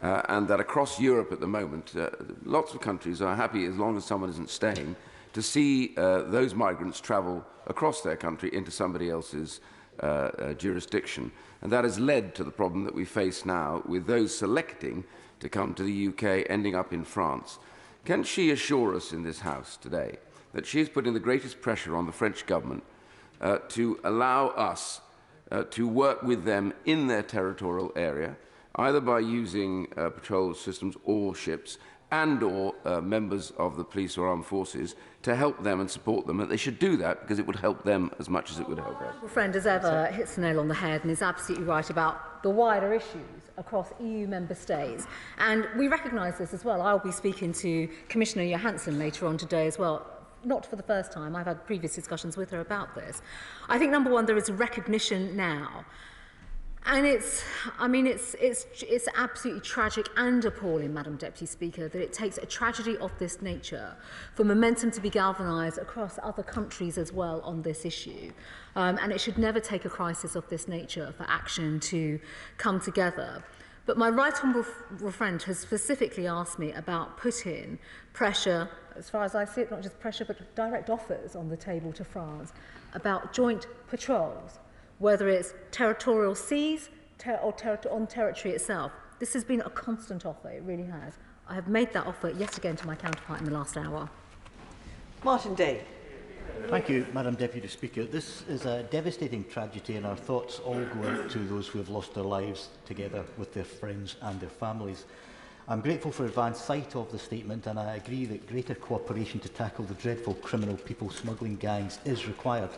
And that across Europe at the moment, lots of countries are happy, as long as someone isn't staying, to see those migrants travel across their country into somebody else's jurisdiction. And that has led to the problem that we face now with those selecting to come to the UK ending up in France. Can she assure us in this House today that she is putting the greatest pressure on the French government to allow us to work with them in their territorial area, either by using patrol systems or ships, and or members of the police or armed forces, to help them and support them? And they should do that because it would help them as much as it would help us. My friend, as ever, hits the nail on the head and is absolutely right about the wider issues across EU member states. And we recognise this as well. I'll be speaking to Commissioner Johansson later on today as well. Not for the first time. I've had previous discussions with her about this. I think, number one, there is a recognition now. And it's absolutely tragic and appalling, Madam Deputy Speaker, that it takes a tragedy of this nature for momentum to be galvanised across other countries as well on this issue. And it should never take a crisis of this nature for action to come together. But my right honourable friend has specifically asked me about putting pressure, as far as I see it, not just pressure, but direct offers on the table to France about joint patrols, whether it's territorial seas or on territory itself. This has been a constant offer, it really has. I have made that offer yet again to my counterpart in the last hour. Martin Day. Thank you, Madam Deputy Speaker. This is a devastating tragedy, and our thoughts all go out to those who have lost their lives together with their friends and their families. I'm grateful for advance sight of the statement, and I agree that greater cooperation to tackle the dreadful criminal people smuggling gangs is required.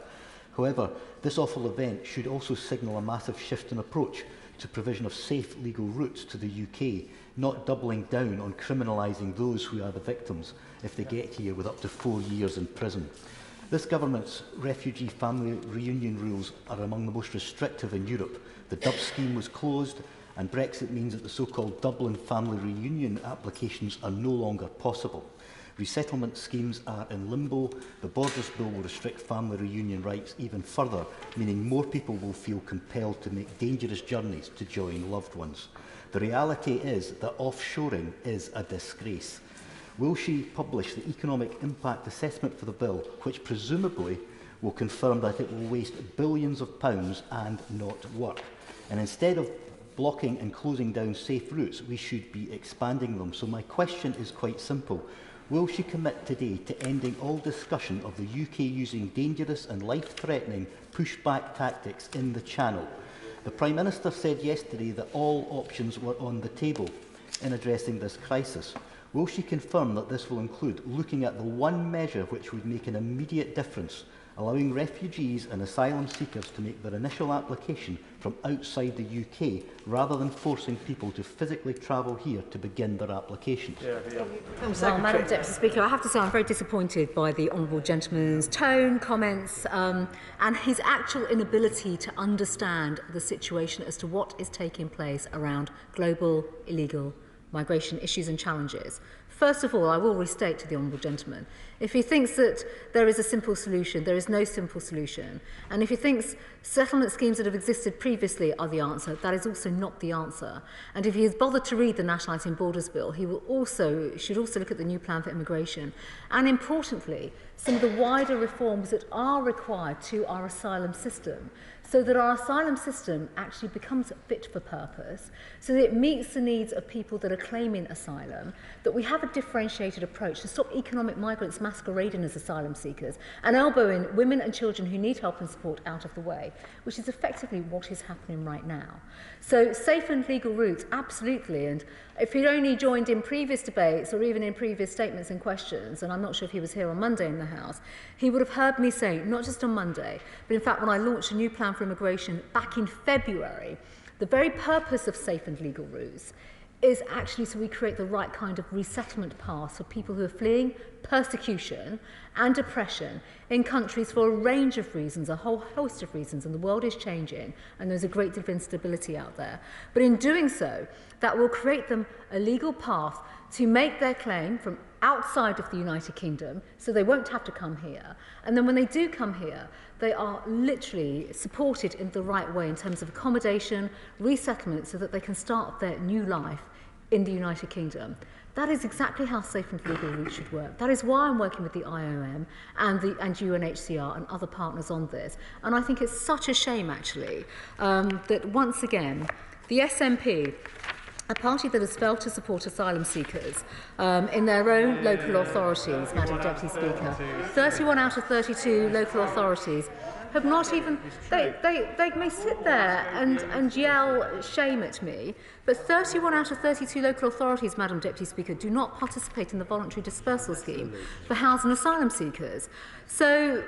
However, this awful event should also signal a massive shift in approach to provision of safe legal routes to the UK, not doubling down on criminalising those who are the victims if they get here with up to 4 years in prison. This government's refugee family reunion rules are among the most restrictive in Europe. The Dub scheme was closed, and Brexit means that the so-called Dublin family reunion applications are no longer possible. Resettlement schemes are in limbo. The Borders Bill will restrict family reunion rights even further, meaning more people will feel compelled to make dangerous journeys to join loved ones. The reality is that offshoring is a disgrace. Will she publish the economic impact assessment for the bill, which presumably will confirm that it will waste billions of pounds and not work? And instead of blocking and closing down safe routes, we should be expanding them. So my question is quite simple. Will she commit today to ending all discussion of the UK using dangerous and life-threatening pushback tactics in the Channel? The Prime Minister said yesterday that all options were on the table in addressing this crisis. Will she confirm that this will include looking at the one measure which would make an immediate difference, allowing refugees and asylum seekers to make their initial application from outside the UK, rather than forcing people to physically travel here to begin their applications? Well, Madam Deputy Speaker, I have to say I'm very disappointed by the honourable gentleman's tone, comments, and his actual inability to understand the situation as to what is taking place around global illegal migration issues and challenges. First of all, I will restate to the honourable gentleman, if he thinks that there is a simple solution, there is no simple solution. And if he thinks settlement schemes that have existed previously are the answer, that is also not the answer. And if he has bothered to read the Nationality and Borders Bill, he should also look at the new plan for immigration. And importantly, some of the wider reforms that are required to our asylum system, so that our asylum system actually becomes fit for purpose, so that it meets the needs of people that are claiming asylum, that we have a differentiated approach to stop economic migrants masquerading as asylum seekers and elbowing women and children who need help and support out of the way, which is effectively what is happening right now. So safe and legal routes, absolutely. And if he'd only joined in previous debates or even in previous statements and questions, and I'm not sure if he was here on Monday in the House, he would have heard me say, not just on Monday, but in fact when I launched a new plan for immigration back in February, the very purpose of safe and legal routes is actually so we create the right kind of resettlement paths for people who are fleeing persecution and oppression in countries for a range of reasons, a whole host of reasons, and the world is changing and there's a great deal of instability out there. But in doing so, that will create them a legal path to make their claim from outside of the United Kingdom, so they won't have to come here. And then when they do come here, they are literally supported in the right way in terms of accommodation, resettlement, so that they can start their new life in the United Kingdom. That is exactly how safe and legal routes should work. That is why I'm working with the IOM and UNHCR and other partners on this. And I think it's such a shame, actually, that once again, the SNP, a party that has failed to support asylum seekers in their own local authorities, Madam Deputy Speaker. 31 out of 32 local authorities have not even, they may sit there and yell shame at me, but 31 out of 32 local authorities, Madam Deputy Speaker, do not participate in the voluntary dispersal scheme for housing asylum seekers. So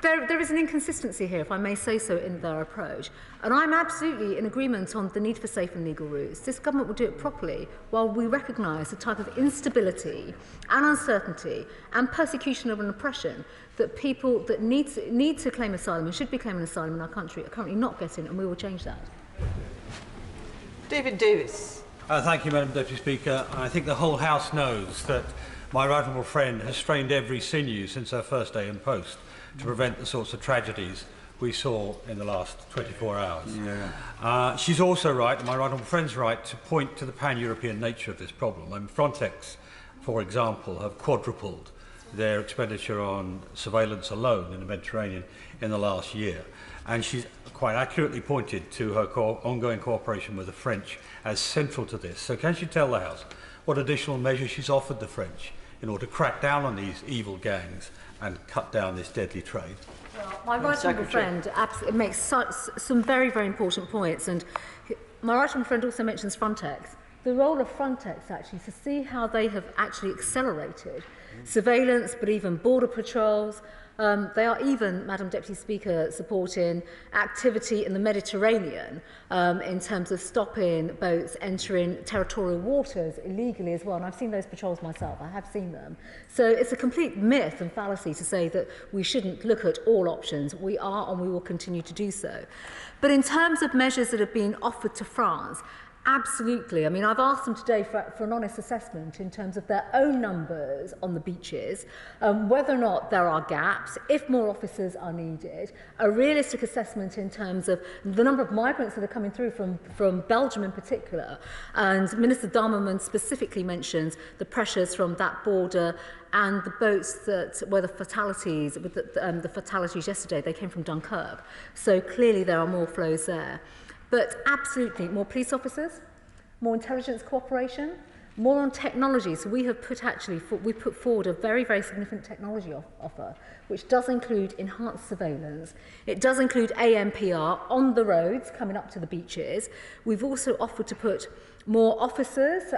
there is an inconsistency here, if I may say so, in their approach. And I'm absolutely in agreement on the need for safe and legal routes. This government will do it properly while we recognise the type of instability and uncertainty and persecution and oppression that people that need to claim asylum and should be claiming asylum in our country are currently not getting, and we will change that. David Davis. Thank you, Madam Deputy Speaker. I think the whole House knows that my right honourable friend has strained every sinew since her first day in post to prevent the sorts of tragedies we saw in the last 24 hours. Yeah. She's also right, and my right honourable friend's right, to point to the pan-European nature of this problem. I mean, Frontex, for example, have quadrupled their expenditure on surveillance alone in the Mediterranean in the last year. And she's quite accurately pointed to her ongoing cooperation with the French as central to this. So can she tell the House what additional measures she's offered the French in order to crack down on these evil gangs and cut down this deadly trade? Well, my right honourable friend makes some very, very important points, and my right honourable friend also mentions Frontex. The role of Frontex actually is to see how they have actually accelerated surveillance, but even border patrols. They are even, Madam Deputy Speaker, supporting activity in the Mediterranean in terms of stopping boats entering territorial waters illegally as well. And I've seen those patrols myself. I have seen them. So it's a complete myth and fallacy to say that we shouldn't look at all options. We are, and we will continue to do so. But in terms of measures that have been offered to France, absolutely. I mean, I've asked them today for an honest assessment in terms of their own numbers on the beaches, whether or not there are gaps, if more officers are needed, a realistic assessment in terms of the number of migrants that are coming through from Belgium in particular. And Minister Darmanin specifically mentions the pressures from that border and the boats that were the fatalities, with the fatalities yesterday, they came from Dunkirk. So clearly there are more flows there. But absolutely, more police officers, more intelligence cooperation, more on technology. So we have put forward a very, very significant technology offer, which does include enhanced surveillance. It does include AMPR on the roads coming up to the beaches. We've also offered to put more officers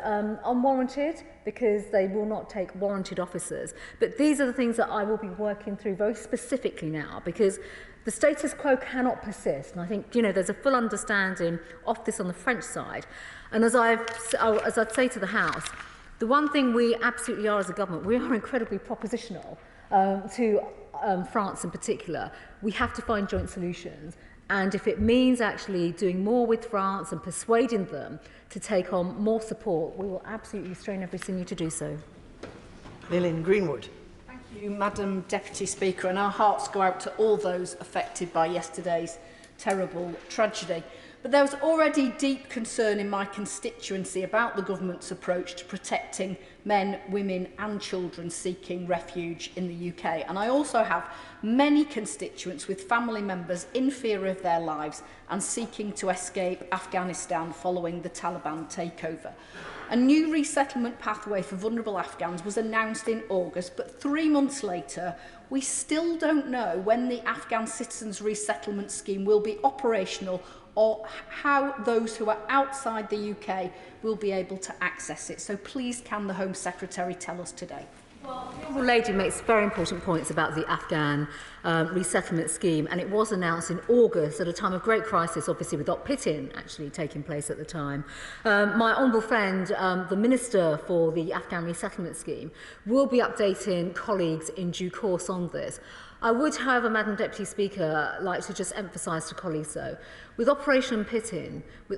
unwarranted, because they will not take warranted officers. But these are the things that I will be working through very specifically now, because the status quo cannot persist, and I think there's a full understanding of this on the French side. And as I'd say to the House, the one thing we absolutely are as a government, we are incredibly propositional to France in particular. We have to find joint solutions, and if it means actually doing more with France and persuading them to take on more support, we will absolutely strain every sinew to do so. Lillian Greenwood. Thank you, Madam Deputy Speaker, and our hearts go out to all those affected by yesterday's terrible tragedy. But there was already deep concern in my constituency about the government's approach to protecting men, women and children seeking refuge in the UK. And I also have many constituents with family members in fear of their lives and seeking to escape Afghanistan following the Taliban takeover. A new resettlement pathway for vulnerable Afghans was announced in August, but 3 months later, we still don't know when the Afghan Citizens Resettlement Scheme will be operational or how those who are outside the UK will be able to access it. So please, can the Home Secretary tell us today? Well, the Honourable Lady makes very important points about the Afghan resettlement scheme, and it was announced in August at a time of great crisis, obviously with pitting actually taking place at the time. My honourable friend, the Minister for the Afghan resettlement scheme, will be updating colleagues in due course on this. I would, however, Madam Deputy Speaker, like to just emphasise to colleagues, though, with Operation Pitting, we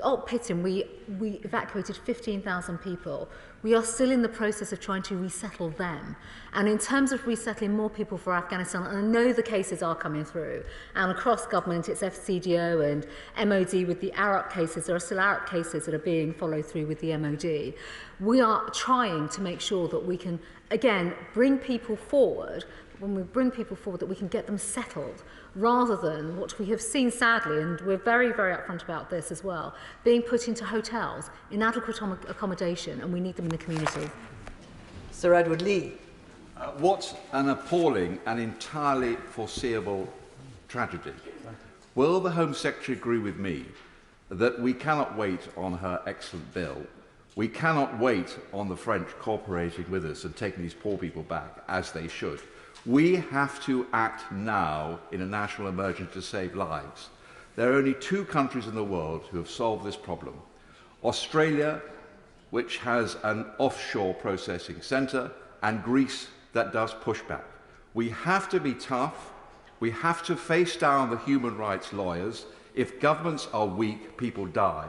evacuated 15,000 people. We are still in the process of trying to resettle them. And in terms of resettling more people for Afghanistan, and I know the cases are coming through, and across government, it's FCDO and MOD with the Arup cases. There are still Arup cases that are being followed through with the MOD. We are trying to make sure that we can, again, bring people forward. When we bring people forward, that we can get them settled, rather than what we have seen sadly, and we're very, very upfront about this as well, being put into hotels, inadequate accommodation, and we need them in the community. Sir Edward Lee. What an appalling and entirely foreseeable tragedy. Will the Home Secretary agree with me that we cannot wait on her excellent bill We cannot wait on the French cooperating with us and taking these poor people back, as they should. We have to act now in a national emergency to save lives. There are only 2 countries in the world who have solved this problem. Australia, which has an offshore processing centre, and Greece that does pushback. We have to be tough. We have to face down the human rights lawyers. If governments are weak, people die.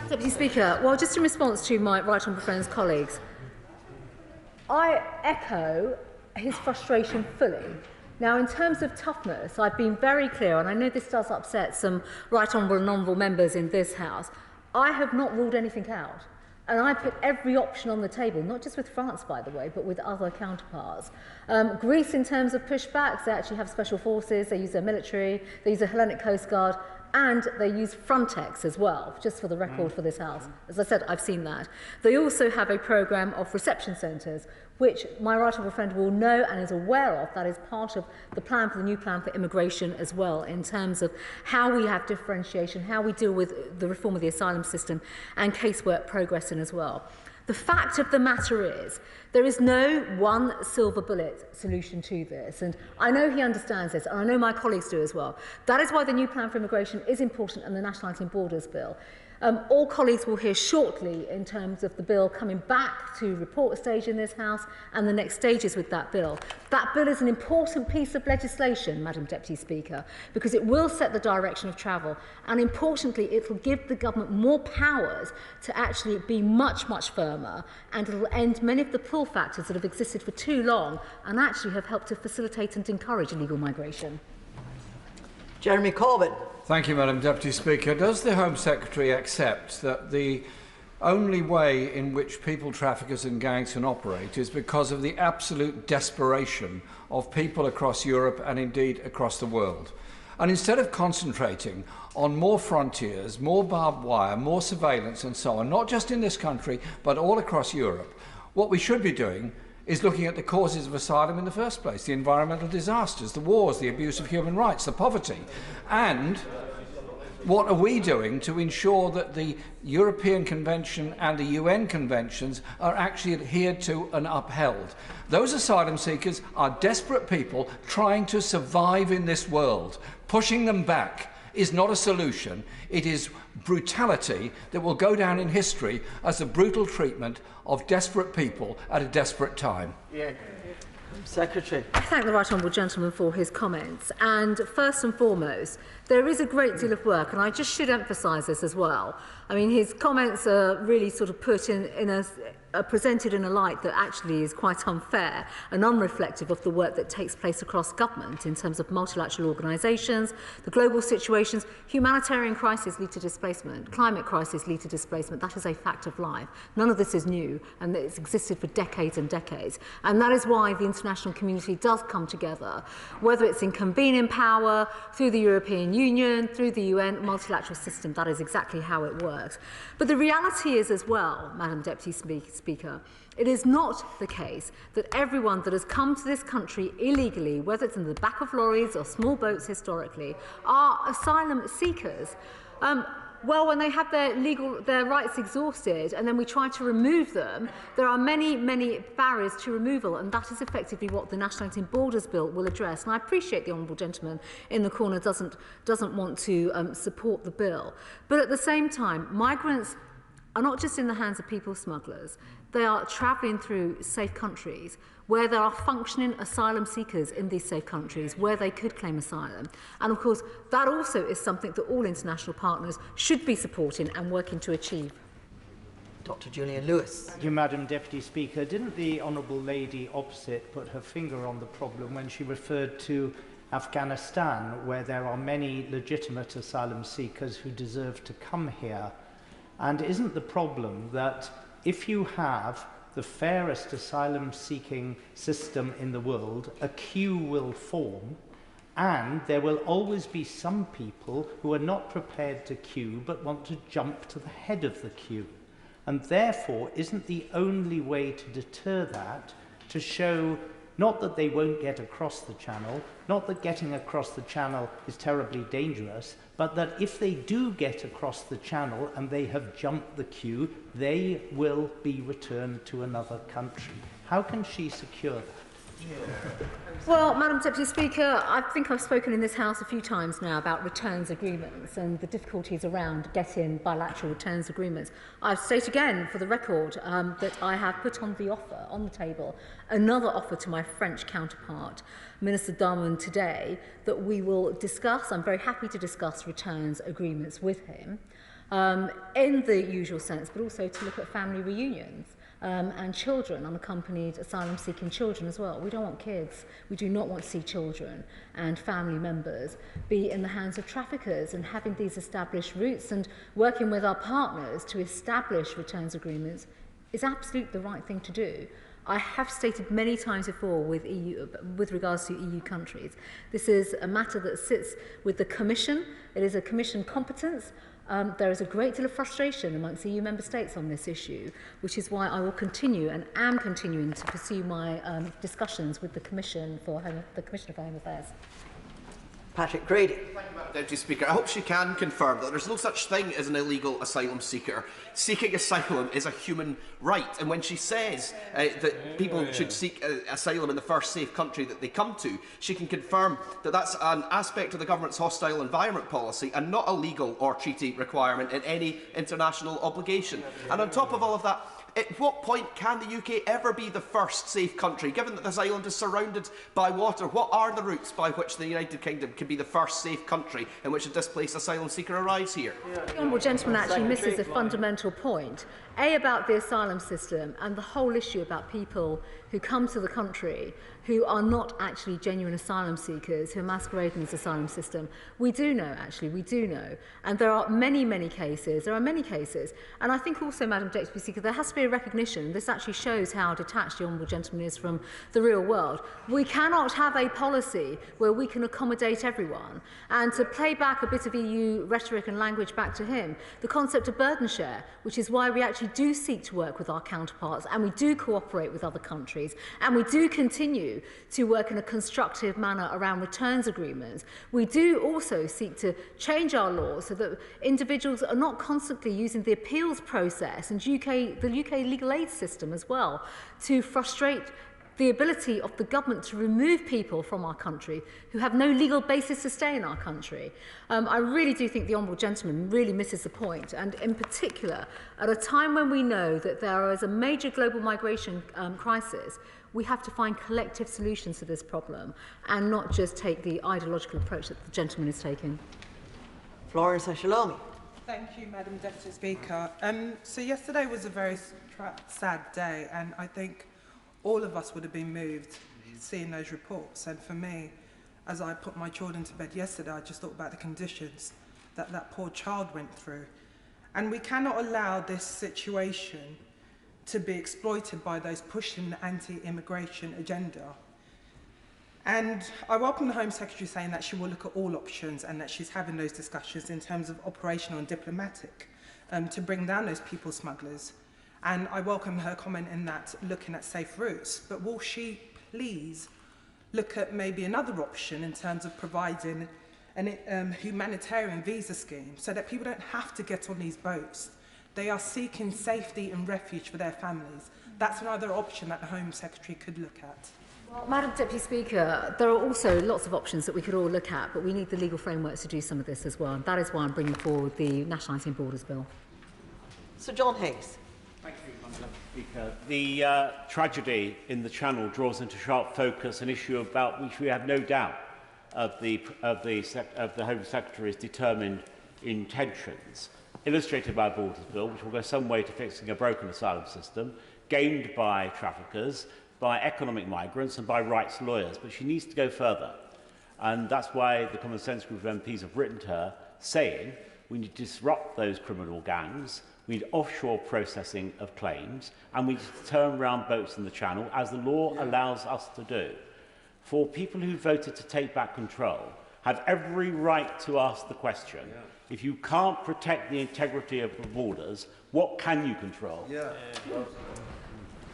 Deputy Speaker, well, just in response to my right honourable friend's colleagues, I echo his frustration fully. Now, in terms of toughness, I've been very clear, and I know this does upset some right honourable and honourable members in this House. I have not ruled anything out. And I put every option on the table, not just with France, by the way, but with other counterparts. Greece, in terms of pushbacks, they actually have special forces, they use their military, they use a Hellenic Coast Guard, and they use Frontex as well, just for the record for this House. As I said, I've seen that. They also have a programme of reception centres, which my right honourable friend will know and is aware of. That is part of the plan for the new plan for immigration as well, in terms of how we have differentiation, how we deal with the reform of the asylum system, and casework progressing as well. The fact of the matter is, there is no one silver bullet solution to this, and I know he understands this, and I know my colleagues do as well. That is why the new plan for immigration is important, and the Nationality and Borders Bill. All colleagues will hear shortly in terms of the bill coming back to report stage in this House and the next stages with that bill. That bill is an important piece of legislation, Madam Deputy Speaker, because it will set the direction of travel, and importantly it will give the government more powers to actually be much, much firmer, and it will end many of the pull factors that have existed for too long and actually have helped to facilitate and encourage illegal migration. Jeremy Corbyn. Thank you, Madam Deputy Speaker. Does the Home Secretary accept that the only way in which people traffickers and gangs can operate is because of the absolute desperation of people across Europe and indeed across the world? And instead of concentrating on more frontiers, more barbed wire, more surveillance and so on, not just in this country but all across Europe, what we should be doing is looking at the causes of asylum in the first place, the environmental disasters, the wars, the abuse of human rights, the poverty. And what are we doing to ensure that the European Convention and the UN conventions are actually adhered to and upheld? Those asylum seekers are desperate people trying to survive in this world. Pushing them back is not a solution. It is brutality that will go down in history as the brutal treatment of desperate people at a desperate time. Yeah. Secretary. I thank the right honourable gentleman for his comments, and first and foremost, there is a great deal of work, and I just should emphasise this as well. I mean, his comments are really sort of put in a presented in a light that actually is quite unfair and unreflective of the work that takes place across government in terms of multilateral organisations, the global situations. Humanitarian crises lead to displacement, climate crises lead to displacement. That is a fact of life. None of this is new, and it's existed for decades and decades. And that is why the international community does come together, whether it's in convening power, through the European Union, through the UN multilateral system. That is exactly how it works. But the reality is as well, Madam Deputy Speaker, it is not the case that everyone that has come to this country illegally, whether it's in the back of lorries or small boats historically, are asylum seekers. Well, when they have their rights exhausted and then we try to remove them, there are many, many barriers to removal, and that is effectively what the Nationality and Borders Bill will address. And I appreciate the honourable gentleman in the corner doesn't want to support the bill. But at the same time, migrants are not just in the hands of people smugglers. They are travelling through safe countries where there are functioning asylum seekers in these safe countries where they could claim asylum. And of course, that also is something that all international partners should be supporting and working to achieve. Dr. Julian Lewis. Thank you, Madam Deputy Speaker. Didn't the Honourable Lady opposite put her finger on the problem when she referred to Afghanistan, where there are many legitimate asylum seekers who deserve to come here? And isn't the problem that if you have the fairest asylum-seeking system in the world, a queue will form, and there will always be some people who are not prepared to queue but want to jump to the head of the queue? And therefore, isn't the only way to deter that to show Not that they won't get across the channel, not that getting across the channel is terribly dangerous, but that if they do get across the channel and they have jumped the queue, they will be returned to another country. How can she secure that? Well, Madam Deputy Speaker, I think I've spoken in this House a few times now about returns agreements and the difficulties around getting bilateral returns agreements. I've stated again, for the record, that I have put on the table, another offer to my French counterpart, Minister Darmanin, today, that we will discuss. I'm very happy to discuss returns agreements with him in the usual sense, but also to look at family reunions. And children, unaccompanied asylum-seeking children as well. We don't want kids. We do not want to see children and family members be in the hands of traffickers, and having these established routes and working with our partners to establish returns agreements is absolutely the right thing to do. I have stated many times before with regards to EU countries, this is a matter that sits with the Commission. It is a Commission competence. There is a great deal of frustration amongst EU member states on this issue, which is why I will continue and am continuing to pursue my discussions with the Commissioner for Home Affairs. Patrick Grady. Thank you, Madam Deputy Speaker. I hope she can confirm that there's no such thing as an illegal asylum seeker. Seeking asylum is a human right, and when she says that people should seek asylum in the first safe country that they come to, she can confirm that that's an aspect of the government's hostile environment policy and not a legal or treaty requirement in any international obligation. And on top of all of that, at what point can the UK ever be the first safe country? Given that this island is surrounded by water, what are the routes by which the United Kingdom can be the first safe country in which a displaced asylum seeker arrives here? The Honourable Gentleman actually misses a fundamental point. About the asylum system and the whole issue about people who come to the country who are not actually genuine asylum seekers, who are masquerading as asylum system. We do know, and there are many cases. And I think also, Madam Deputy Speaker, there has to be a recognition. This actually shows how detached the Honourable Gentleman is from the real world. We cannot have a policy where we can accommodate everyone. And to play back a bit of EU rhetoric and language back to him, the concept of burden share, which is why we actually do seek to work with our counterparts, and we do cooperate with other countries, and we do continue to work in a constructive manner around returns agreements. We do also seek to change our laws so that individuals are not constantly using the appeals process and the UK legal aid system as well to frustrate the ability of the government to remove people from our country who have no legal basis to stay in our country. I really do think the Honourable Gentleman really misses the point, and in particular, at a time when we know that there is a major global migration crisis, we have to find collective solutions to this problem and not just take the ideological approach that the gentleman is taking. Florence Ashalomi. Thank you, Madam Deputy Speaker. So yesterday was a very sad day, and I think all of us would have been moved seeing those reports. And for me, as I put my children to bed yesterday, I just thought about the conditions that that poor child went through. And we cannot allow this situation to be exploited by those pushing the anti-immigration agenda. And I welcome the Home Secretary saying that she will look at all options and that she's having those discussions in terms of operational and diplomatic to bring down those people smugglers. And I welcome her comment in that, looking at safe routes. But will she please look at maybe another option in terms of providing a humanitarian visa scheme so that people don't have to get on these boats? They are seeking safety and refuge for their families. That's another option that the Home Secretary could look at. Well, Madam Deputy Speaker, there are also lots of options that we could all look at, but we need the legal frameworks to do some of this as well. And that is why I'm bringing forward the Nationality and Borders Bill. Sir John Hayes. Thank you, Madam Speaker. The tragedy in the Channel draws into sharp focus an issue about which we have no doubt of the Home Secretary's determined intentions, illustrated by a Borders Bill, which will go some way to fixing a broken asylum system, gamed by traffickers, by economic migrants and by rights lawyers. But she needs to go further. And that's why the Common Sense Group of MPs have written to her saying we need to disrupt those criminal gangs, we need offshore processing of claims, and we need to turn around boats in the Channel, as the law allows us to do. For people who voted to take back control have every right to ask the question, if you can't protect the integrity of the borders, what can you control?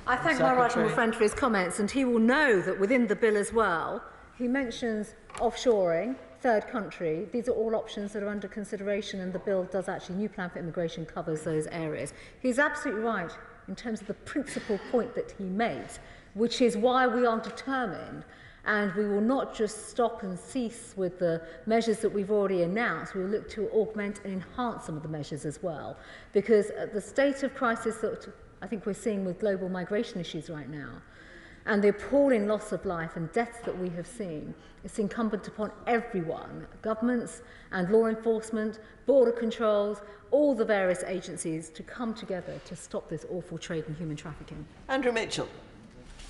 I thank my right honourable friend for his comments, and he will know that within the bill as well, he mentions offshoring, third country. These are all options that are under consideration, and the bill does actually, new plan for immigration covers those areas. He's absolutely right in terms of the principal point that he makes, which is why we are determined, and we will not just stop and cease with the measures that we've already announced. We will look to augment and enhance some of the measures as well, because at the state of crisis that I think we're seeing with global migration issues right now, and the appalling loss of life and deaths that we have seen, it's incumbent upon everyone, governments and law enforcement, border controls, all the various agencies to come together to stop this awful trade in human trafficking. Andrew Mitchell.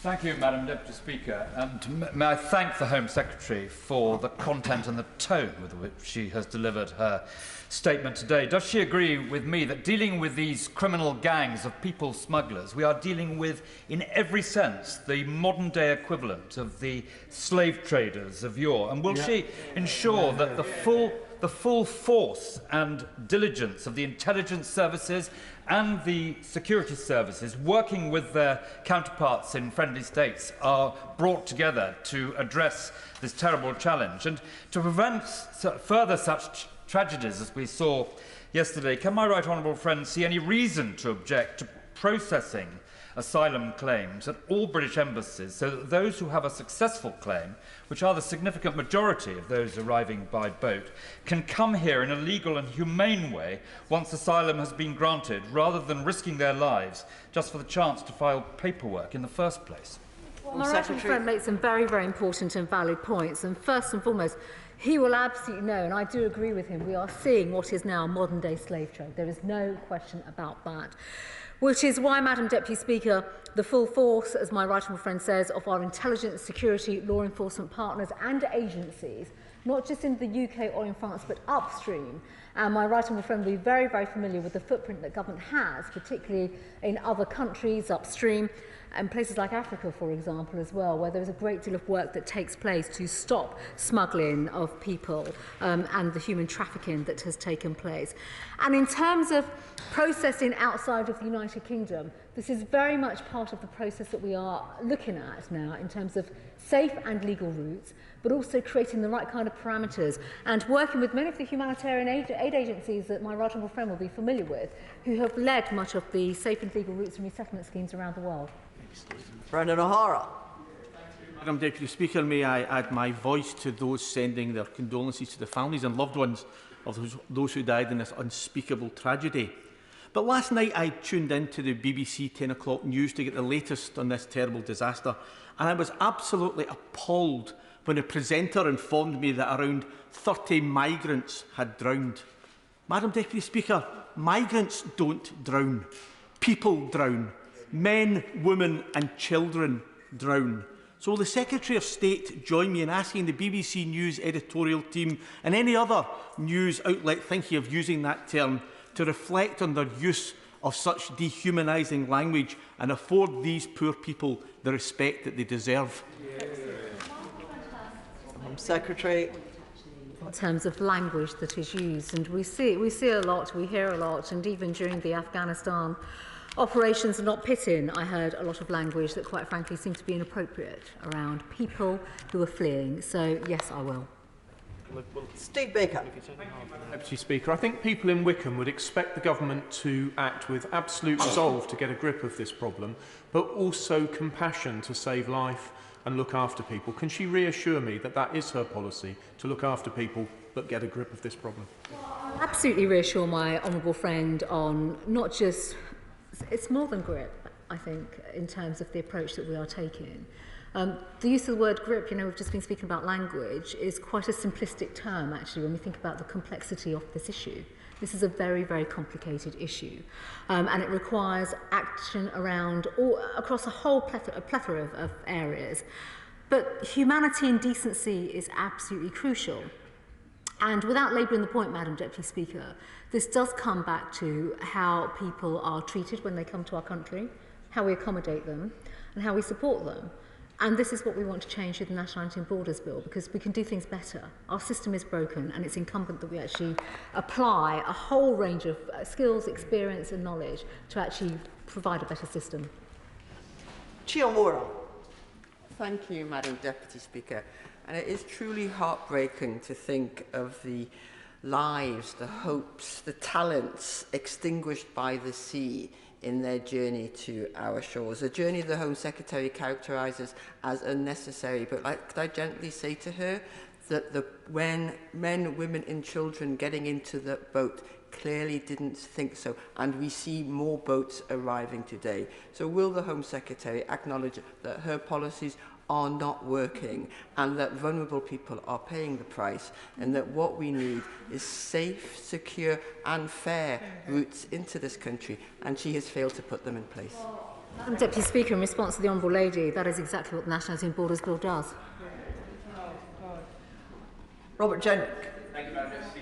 Thank you, Madam Deputy Speaker. And may I thank the Home Secretary for the content and the tone with which she has delivered her statement today. Does she agree with me that dealing with these criminal gangs of people smugglers, we are dealing with, in every sense, the modern-day equivalent of the slave traders of yore? And will she ensure that the full force and diligence of the intelligence services and the security services working with their counterparts in friendly states are brought together to address this terrible challenge? And to prevent further such tragedies as we saw yesterday, can my right honourable friend see any reason to object to processing asylum claims at all British embassies so that those who have a successful claim, which are the significant majority of those arriving by boat, can come here in a legal and humane way once asylum has been granted, rather than risking their lives just for the chance to file paperwork in the first place? Well, my right honourable friend makes some very, very important and valid points, and first and foremost, he will absolutely know, and I do agree with him, we are seeing what is now modern-day slave trade. There is no question about that. Which is why, Madam Deputy Speaker, the full force, as my right honourable friend says, of our intelligence, security, law enforcement partners and agencies, not just in the UK or in France, but upstream. And my right honourable friend will be very, very familiar with the footprint that government has, particularly in other countries upstream, and places like Africa, for example, as well, where there is a great deal of work that takes place to stop smuggling of people and the human trafficking that has taken place. And in terms of processing outside of the United Kingdom, this is very much part of the process that we are looking at now in terms of safe and legal routes, but also creating the right kind of parameters and working with many of the humanitarian aid agencies that my right honourable friend will be familiar with, who have led much of the safe and legal routes and resettlement schemes around the world. Brendan O'Hara. Madam Deputy Speaker, may I add my voice to those sending their condolences to the families and loved ones of those who died in this unspeakable tragedy. But last night I tuned into the BBC 10 o'clock news to get the latest on this terrible disaster, and I was absolutely appalled when the presenter informed me that around 30 migrants had drowned. Madam Deputy Speaker, migrants don't drown. People drown. Men, women and children drown. So will the Secretary of State join me in asking the BBC News editorial team and any other news outlet thinking of using that term to reflect on their use of such dehumanising language and afford these poor people the respect that they deserve? Secretary. In terms of language that is used, and we see a lot, we hear a lot, and even during the Afghanistan operations are not pitting, I heard a lot of language that quite frankly seemed to be inappropriate around people who are fleeing. So yes, I will. Steve Baker. Deputy Speaker, I think people in Wickham would expect the government to act with absolute resolve to get a grip of this problem, but also compassion to save life and look after people. Can she reassure me that that is her policy, to look after people but get a grip of this problem? Absolutely reassure my honourable friend on not just, it's more than grip, I think, in terms of the approach that we are taking. The use of the word grip, we've just been speaking about language, is quite a simplistic term, actually, when we think about the complexity of this issue. This is a very, very complicated issue, and it requires action across a whole plethora of areas. But humanity and decency is absolutely crucial. And without labelling the point, Madam Deputy Speaker, this does come back to how people are treated when they come to our country, how we accommodate them, and how we support them. And this is what we want to change with the National Anti-Borders Bill, because we can do things better. Our system is broken, and it's incumbent that we actually apply a whole range of skills, experience and knowledge to actually provide a better system. Chiomura. Thank you, Madam Deputy Speaker. And it is truly heartbreaking to think of the lives, the hopes, the talents extinguished by the sea in their journey to our shores. A journey the Home Secretary characterises as unnecessary. But could I gently say to her that when men, women and children getting into the boat clearly didn't think so, and we see more boats arriving today. So will the Home Secretary acknowledge that her policies are not working and that vulnerable people are paying the price, and that what we need is safe, secure and fair routes into this country, and she has failed to put them in place? Madam Deputy Speaker, in response to the Honourable Lady, that is exactly what the Nationality and Borders Bill does. Robert Jenrick.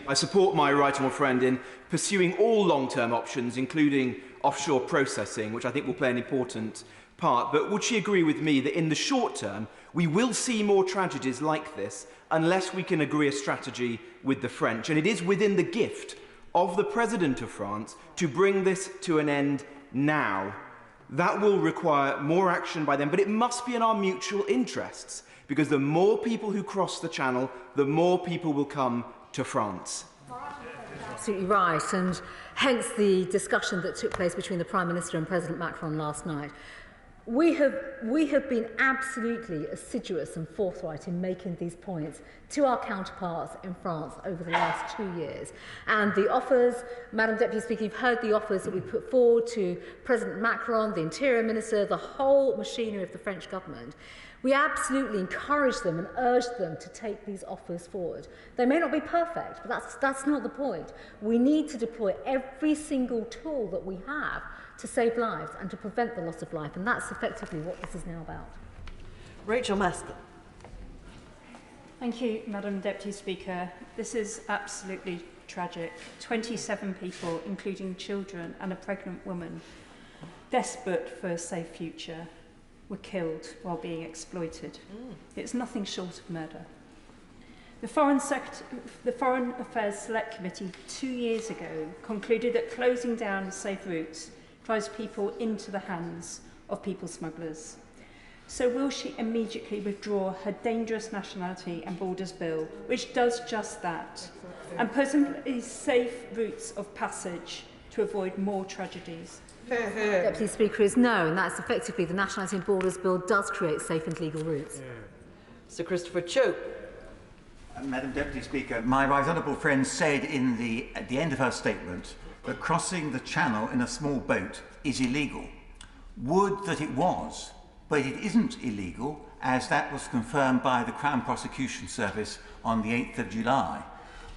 I support my right honourable friend in pursuing all long-term options, including offshore processing, which I think will play an important part. But would she agree with me that in the short term, we will see more tragedies like this unless we can agree a strategy with the French? And it is within the gift of the President of France to bring this to an end now. That will require more action by them, but it must be in our mutual interests, because the more people who cross the Channel, the more people will come to France. Absolutely right, and hence the discussion that took place between the Prime Minister and President Macron last night. We have been absolutely assiduous and forthright in making these points to our counterparts in France over the last 2 years. And the offers, Madam Deputy Speaker, you've heard the offers that we put forward to President Macron, the Interior Minister, the whole machinery of the French government. We absolutely encourage them and urge them to take these offers forward. They may not be perfect, but that's not the point. We need to deploy every single tool that we have to save lives and to prevent the loss of life, and that's effectively what this is now about. Rachel Master. Thank you, Madam Deputy Speaker. This is absolutely tragic. 27 people, including children and a pregnant woman, desperate for a safe future, were killed while being exploited. It's nothing short of murder. The Foreign Affairs Select Committee 2 years ago concluded that closing down safe routes drives people into the hands of people smugglers. So will she immediately withdraw her dangerous Nationality and Borders Bill, which does just that, and put in place safe routes of passage to avoid more tragedies? Deputy Speaker is no, and that's effectively the Nationality and Borders Bill does create safe and legal routes. Sir Christopher Cho. Madam Deputy Speaker, my right honourable friend said at the end of her statement that crossing the Channel in a small boat is illegal. Would that it was, but it isn't illegal, as that was confirmed by the Crown Prosecution Service on the 8th of July.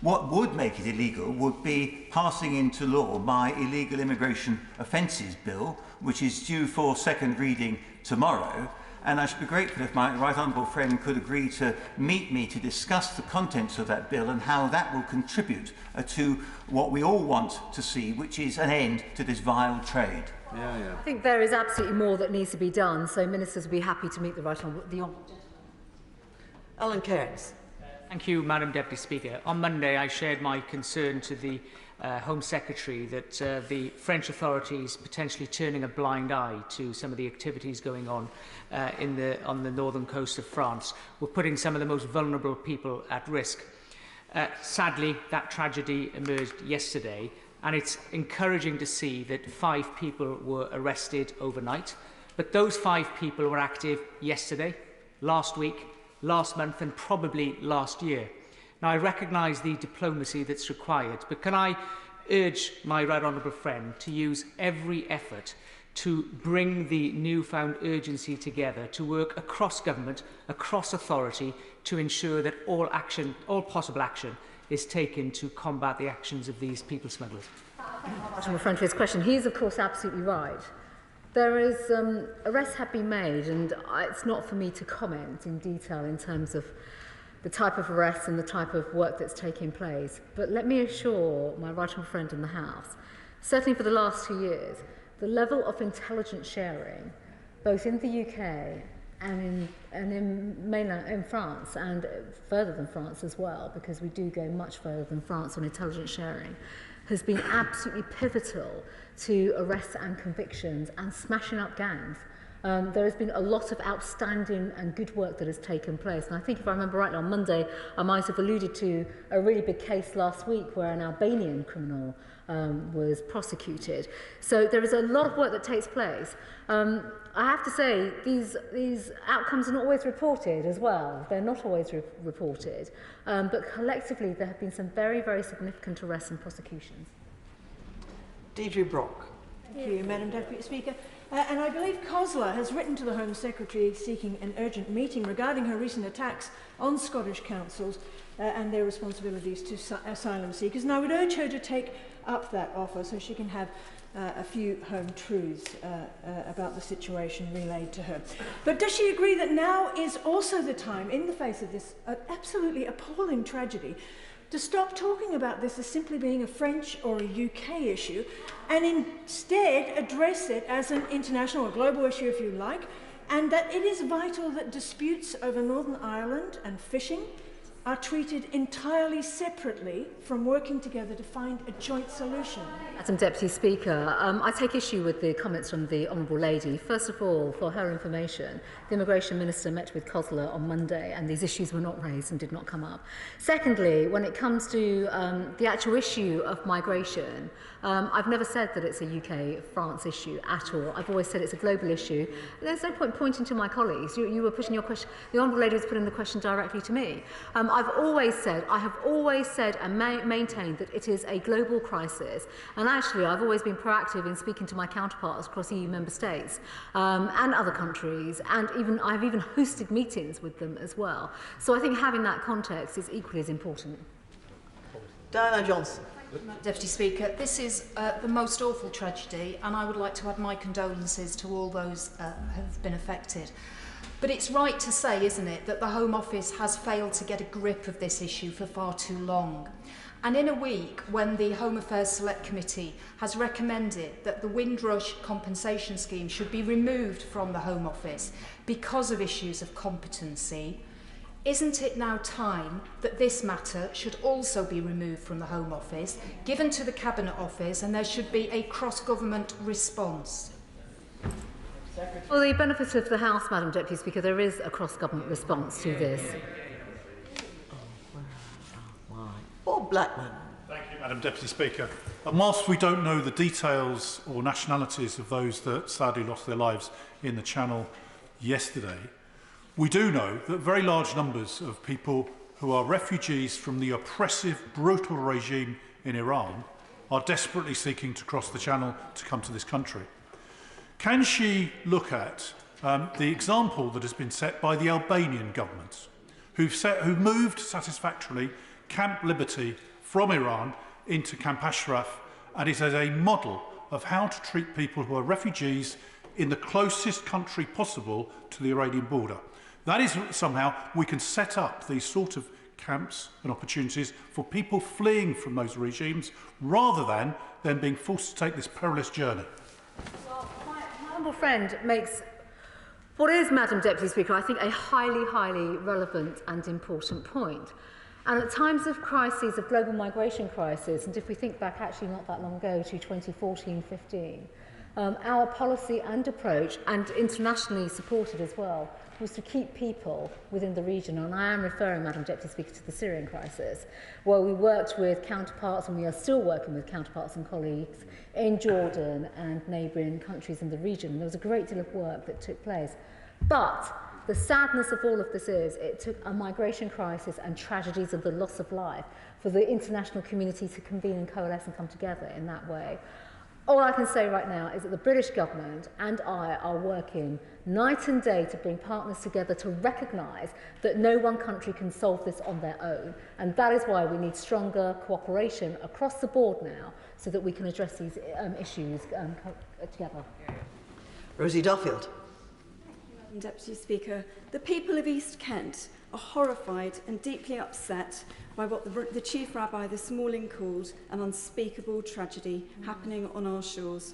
What would make it illegal would be passing into law my Illegal Immigration Offences Bill, which is due for second reading tomorrow, and I should be grateful if my right honourable friend could agree to meet me to discuss the contents of that bill and how that will contribute to what we all want to see, which is an end to this vile trade. I think there is absolutely more that needs to be done, so ministers will be happy to meet the right honourable. Alan Cairns. Thank you, Madam Deputy Speaker. On Monday, I shared my concern to the Home Secretary that the French authorities potentially turning a blind eye to some of the activities going on on the northern coast of France were putting some of the most vulnerable people at risk. Sadly, that tragedy emerged yesterday, and it's encouraging to see that 5 people were arrested overnight. But those 5 people were active yesterday, last week, last month and probably last year. Now, I recognise the diplomacy that's required, but can I urge my right honourable friend to use every effort to bring the newfound urgency together, to work across government, across authority, to ensure that all possible action is taken to combat the actions of these people smugglers. My friend for his question. He is, of course, absolutely right. There is arrests have been made, and it's not for me to comment in detail in terms of the type of arrests and the type of work that's taking place. But let me assure my right honourable friend in the House, certainly for the last 2 years, the level of intelligence sharing, both in the UK and in France, and further than France as well, because we do go much further than France on intelligence sharing, has been absolutely pivotal to arrests and convictions and smashing up gangs. There has been a lot of outstanding and good work that has taken place. And I think if I remember rightly, on Monday, I might have alluded to a really big case last week where an Albanian criminal was prosecuted. So there is a lot of work that takes place. I have to say, these outcomes are not always reported as well. They're not always reported. But collectively, there have been some very, very significant arrests and prosecutions. Deidre Brock. Thank you, Madam Deputy Speaker. And I believe COSLA has written to the Home Secretary seeking an urgent meeting regarding her recent attacks on Scottish councils and their responsibilities to asylum seekers. And I would urge her to take up that offer so she can have a few home truths about the situation relayed to her. But does she agree that now is also the time, in the face of this absolutely appalling tragedy, to stop talking about this as simply being a French or a UK issue and instead address it as an international or global issue, if you like, and that it is vital that disputes over Northern Ireland and fishing are treated entirely separately from working together to find a joint solution? Madam Deputy Speaker, I take issue with the comments from the Honourable Lady. First of all, for her information, the Immigration Minister met with COSLA on Monday and these issues were not raised and did not come up. Secondly, when it comes to the actual issue of migration, I've never said that it's a UK-France issue at all. I've always said it's a global issue. There's no point pointing to my colleagues. You were pushing your question. The Honourable Lady was putting the question directly to me. I have always said and maintained that it is a global crisis. And actually, I've always been proactive in speaking to my counterparts across EU member states and other countries. And I've even hosted meetings with them as well. So I think having that context is equally as important. Diana Johnson. Deputy Speaker, this is the most awful tragedy, and I would like to add my condolences to all those who have been affected. But it's right to say, isn't it, that the Home Office has failed to get a grip of this issue for far too long. And in a week when the Home Affairs Select Committee has recommended that the Windrush Compensation Scheme should be removed from the Home Office because of issues of competency, isn't it now time that this matter should also be removed from the Home Office, given to the Cabinet Office, and there should be a cross-government response? For the benefit of the House, Madam Deputy Speaker, there is a cross-government response to this. Bob Blackman. Thank you, Madam Deputy Speaker. And whilst we don't know the details or nationalities of those that sadly lost their lives in the Channel yesterday, we do know that very large numbers of people who are refugees from the oppressive, brutal regime in Iran are desperately seeking to cross the Channel to come to this country. Can she look at the example that has been set by the Albanian government, who've moved satisfactorily Camp Liberty from Iran into Camp Ashraf, and it is a model of how to treat people who are refugees in the closest country possible to the Iranian border? That is somehow we can set up these sort of camps and opportunities for people fleeing from those regimes rather than them being forced to take this perilous journey. Well, my honourable friend makes what is, Madam Deputy Speaker, I think a highly, highly relevant and important point. And at times of crises, of global migration crisis, and if we think back actually not that long ago to 2014-15, our policy and approach, and internationally supported as well, was to keep people within the region. And I am referring, Madam Deputy Speaker, to the Syrian crisis, where we worked with counterparts, and we are still working with counterparts and colleagues in Jordan and neighbouring countries in the region. There was a great deal of work that took place. But the sadness of all of this is it took a migration crisis and tragedies of the loss of life for the international community to convene and coalesce and come together in that way. All I can say right now is that the British government and I are working night and day to bring partners together to recognise that no one country can solve this on their own. And that is why we need stronger cooperation across the board now so that we can address these issues together. Rosie Duffield. Madam Deputy Speaker, the people of East Kent are horrified and deeply upset by what the Chief Rabbi this morning called an unspeakable tragedy happening on our shores.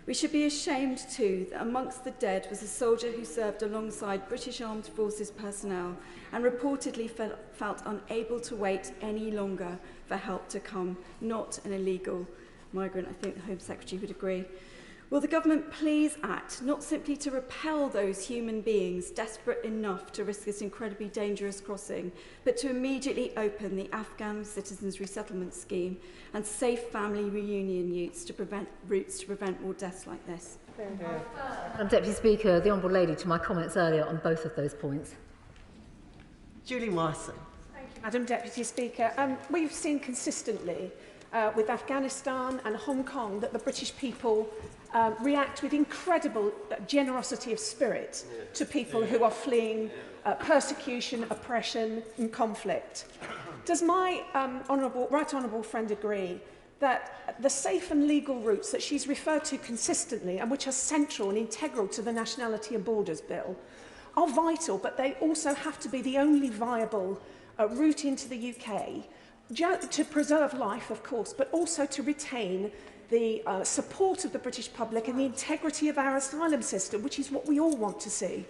We should be ashamed too that amongst the dead was a soldier who served alongside British Armed Forces personnel and reportedly felt unable to wait any longer for help to come, not an illegal migrant. I think the Home Secretary would agree. Will the government please act not simply to repel those human beings desperate enough to risk this incredibly dangerous crossing, but to immediately open the Afghan Citizens Resettlement Scheme and safe family reunion routes to prevent more deaths like this? Madam Deputy Speaker, the Honourable Lady, to my comments earlier on both of those points. Julie Morrison. Thank you, Madam Deputy Speaker. We've seen consistently with Afghanistan and Hong Kong that the British people react with incredible generosity of spirit to people who are fleeing persecution, oppression and conflict. Does my right honourable friend agree that the safe and legal routes that she's referred to consistently and which are central and integral to the Nationality and Borders Bill are vital, but they also have to be the only viable route into the UK to preserve life, of course, but also to retain the support of the British public and the integrity of our asylum system, which is what we all want to see.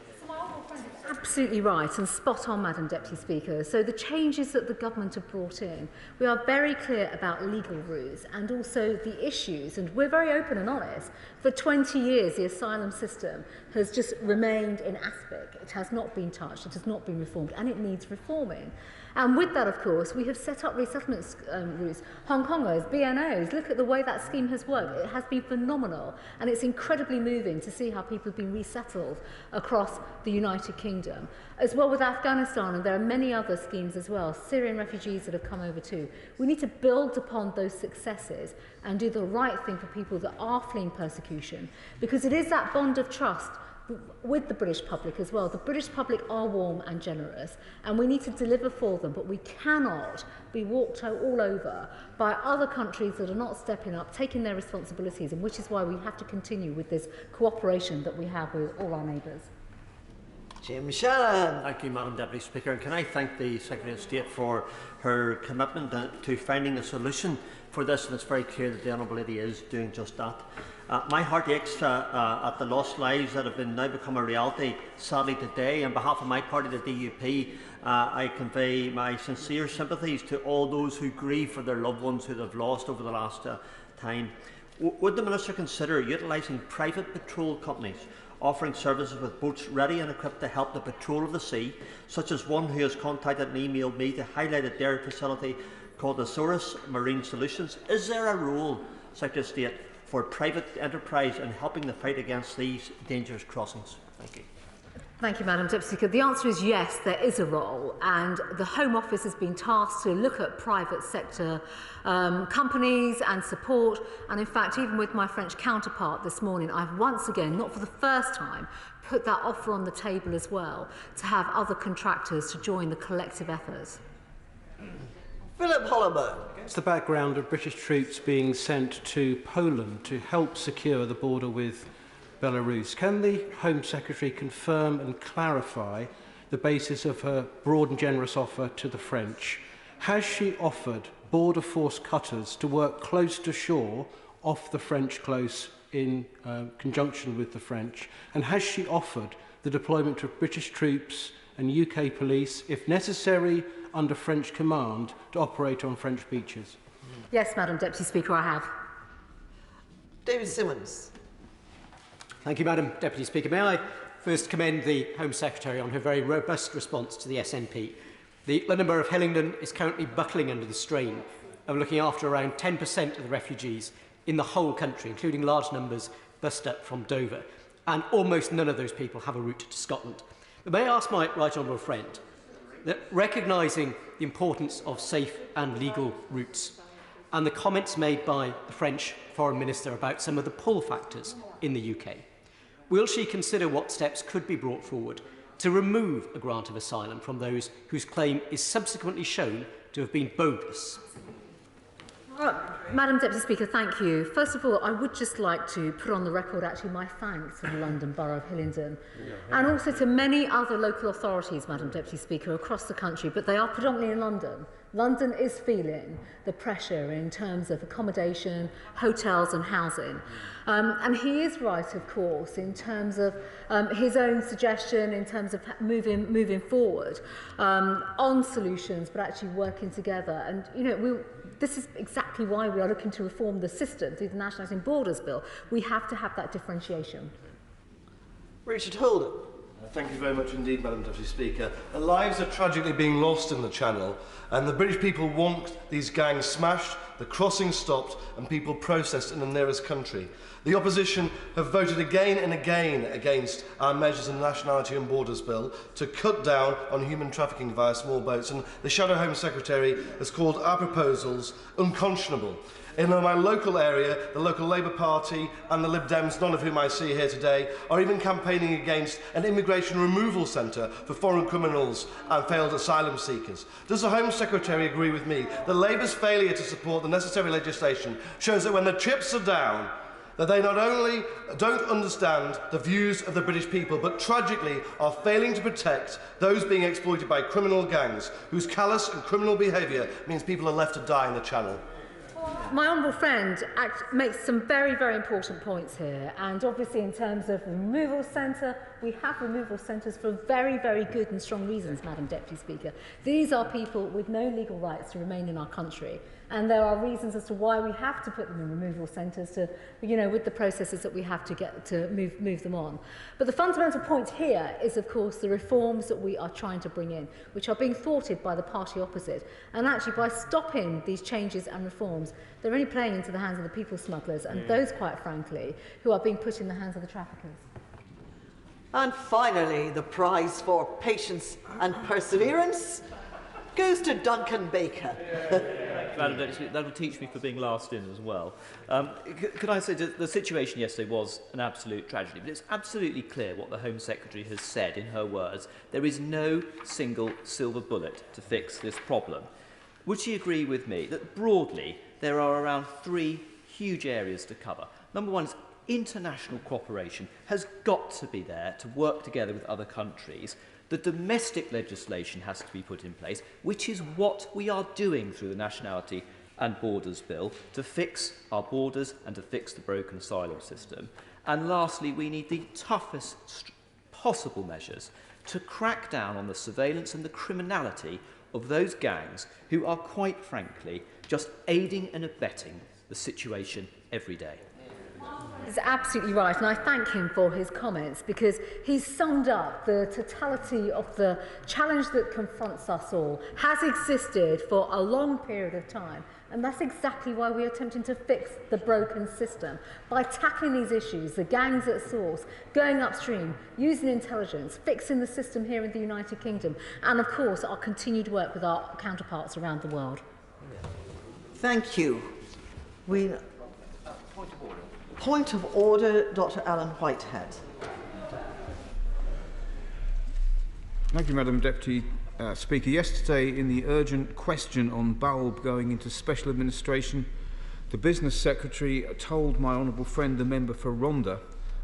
Absolutely right and spot on, Madam Deputy Speaker. So the changes that the government have brought in, we are very clear about legal routes and also the issues, and we're very open and honest. For 20 years, the asylum system has just remained in aspic. It has not been touched, it has not been reformed, and it needs reforming. And with that, of course, we have set up resettlement routes. Hong Kongers, BNOs, look at the way that scheme has worked. It has been phenomenal, and it's incredibly moving to see how people have been resettled across the United Kingdom. As well with Afghanistan, and there are many other schemes as well, Syrian refugees that have come over too. We need to build upon those successes and do the right thing for people that are fleeing persecution, because it is that bond of trust with the British public as well. The British public are warm and generous, and we need to deliver for them, but we cannot be walked all over by other countries that are not stepping up, taking their responsibilities, and which is why we have to continue with this cooperation that we have with all our neighbours. Jim Shannon. Thank you, Madam Deputy Speaker. And can I thank the Secretary of State for her commitment to finding a solution for this, and it's very clear that the Honourable Lady is doing just that. My heart aches at the lost lives that have now become a reality, sadly, today. On behalf of my party, the DUP, I convey my sincere sympathies to all those who grieve for their loved ones who they've lost over the last time. Would the Minister consider utilising private patrol companies offering services with boats ready and equipped to help the patrol of the sea, such as one who has contacted and emailed me to highlight a dairy facility called Hazaras Marine Solutions? Is there a role, Secretary of State, for private enterprise in helping the fight against these dangerous crossings? Thank you. Thank you, Madam Deputy Speaker. The answer is yes, there is a role, and the Home Office has been tasked to look at private sector companies and support. And in fact, even with my French counterpart this morning, I've once again, not for the first time, put that offer on the table as well to have other contractors to join the collective efforts. Philip Hollowburn. Against the background of British troops being sent to Poland to help secure the border with Belarus, can the Home Secretary confirm and clarify the basis of her broad and generous offer to the French? Has she offered border force cutters to work close to shore off the French coast in conjunction with the French? And has she offered the deployment of British troops and UK police, if necessary, under French command, to operate on French beaches? Yes, Madam Deputy Speaker, I have. David Simmons. Thank you, Madam Deputy Speaker. May I first commend the Home Secretary on her very robust response to the SNP. The London Borough of Hillingdon is currently buckling under the strain of looking after around 10% of the refugees in the whole country, including large numbers bussed up from Dover, and almost none of those people have a route to Scotland. But may I ask my right honourable friend that, recognising the importance of safe and legal routes and the comments made by the French Foreign Minister about some of the pull factors in the UK, will she consider what steps could be brought forward to remove a grant of asylum from those whose claim is subsequently shown to have been bogus? Madam Deputy Speaker, thank you. First of all, I would just like to put on the record actually my thanks to the London Borough of Hillingdon and also to many other local authorities, Madam Deputy Speaker, across the country, but they are predominantly in London. London is feeling the pressure in terms of accommodation, hotels and housing. And he is right, of course, in terms of his own suggestion, in terms of moving forward on solutions, but actually working together. And, you know, This is exactly why we are looking to reform the system through the Nationality and Borders Bill. We have to have that differentiation. Richard Holden. Thank you very much indeed, Madam Deputy Speaker. Lives are tragically being lost in the Channel, and the British people want these gangs smashed, the crossing stopped, and people processed in the nearest country. The opposition have voted again and again against our measures in the Nationality and Borders Bill to cut down on human trafficking via small boats, and the Shadow Home Secretary has called our proposals unconscionable. In my local area, the local Labour Party and the Lib Dems, none of whom I see here today, are even campaigning against an immigration removal centre for foreign criminals and failed asylum seekers. Does the Home Secretary agree with me that Labour's failure to support the necessary legislation shows that when the chips are down, that they not only don't understand the views of the British people, but tragically are failing to protect those being exploited by criminal gangs, whose callous and criminal behaviour means people are left to die in the Channel? My honourable friend makes some very, very important points here, and obviously in terms of the removal centre, we have removal centres for very, very good and strong reasons, Madam Deputy Speaker. These are people with no legal rights to remain in our country, and there are reasons as to why we have to put them in removal centres to, you know, with the processes that we have to get to move them on. But the fundamental point here is, of course, the reforms that we are trying to bring in, which are being thwarted by the party opposite. And actually, by stopping these changes and reforms, they're only playing into the hands of the people smugglers and those, quite frankly, who are being put in the hands of the traffickers. And finally, the prize for patience and perseverance goes to Duncan Baker. Madam Deputy, that will teach me for being last in as well. Could I say that the situation yesterday was an absolute tragedy, but it's absolutely clear what the Home Secretary has said in her words. There is no single silver bullet to fix this problem. Would she agree with me that broadly there are around 3 huge areas to cover? Number one is international cooperation has got to be there to work together with other countries. The domestic legislation has to be put in place, which is what we are doing through the Nationality and Borders Bill to fix our borders and to fix the broken asylum system. And lastly, we need the toughest possible measures to crack down on the surveillance and the criminality of those gangs who are, quite frankly, just aiding and abetting the situation every day. He's absolutely right, and I thank him for his comments because he's summed up the totality of the challenge that confronts us all, has existed for a long period of time, and that's exactly why we are attempting to fix the broken system by tackling these issues, the gangs at source, going upstream, using intelligence, fixing the system here in the United Kingdom, and of course our continued work with our counterparts around the world. Thank you. Point of order, Dr. Alan Whitehead. Thank you, Madam Deputy Speaker. Yesterday, in the urgent question on bulb going into special administration, the Business Secretary told my honourable friend, the member for Rhondda,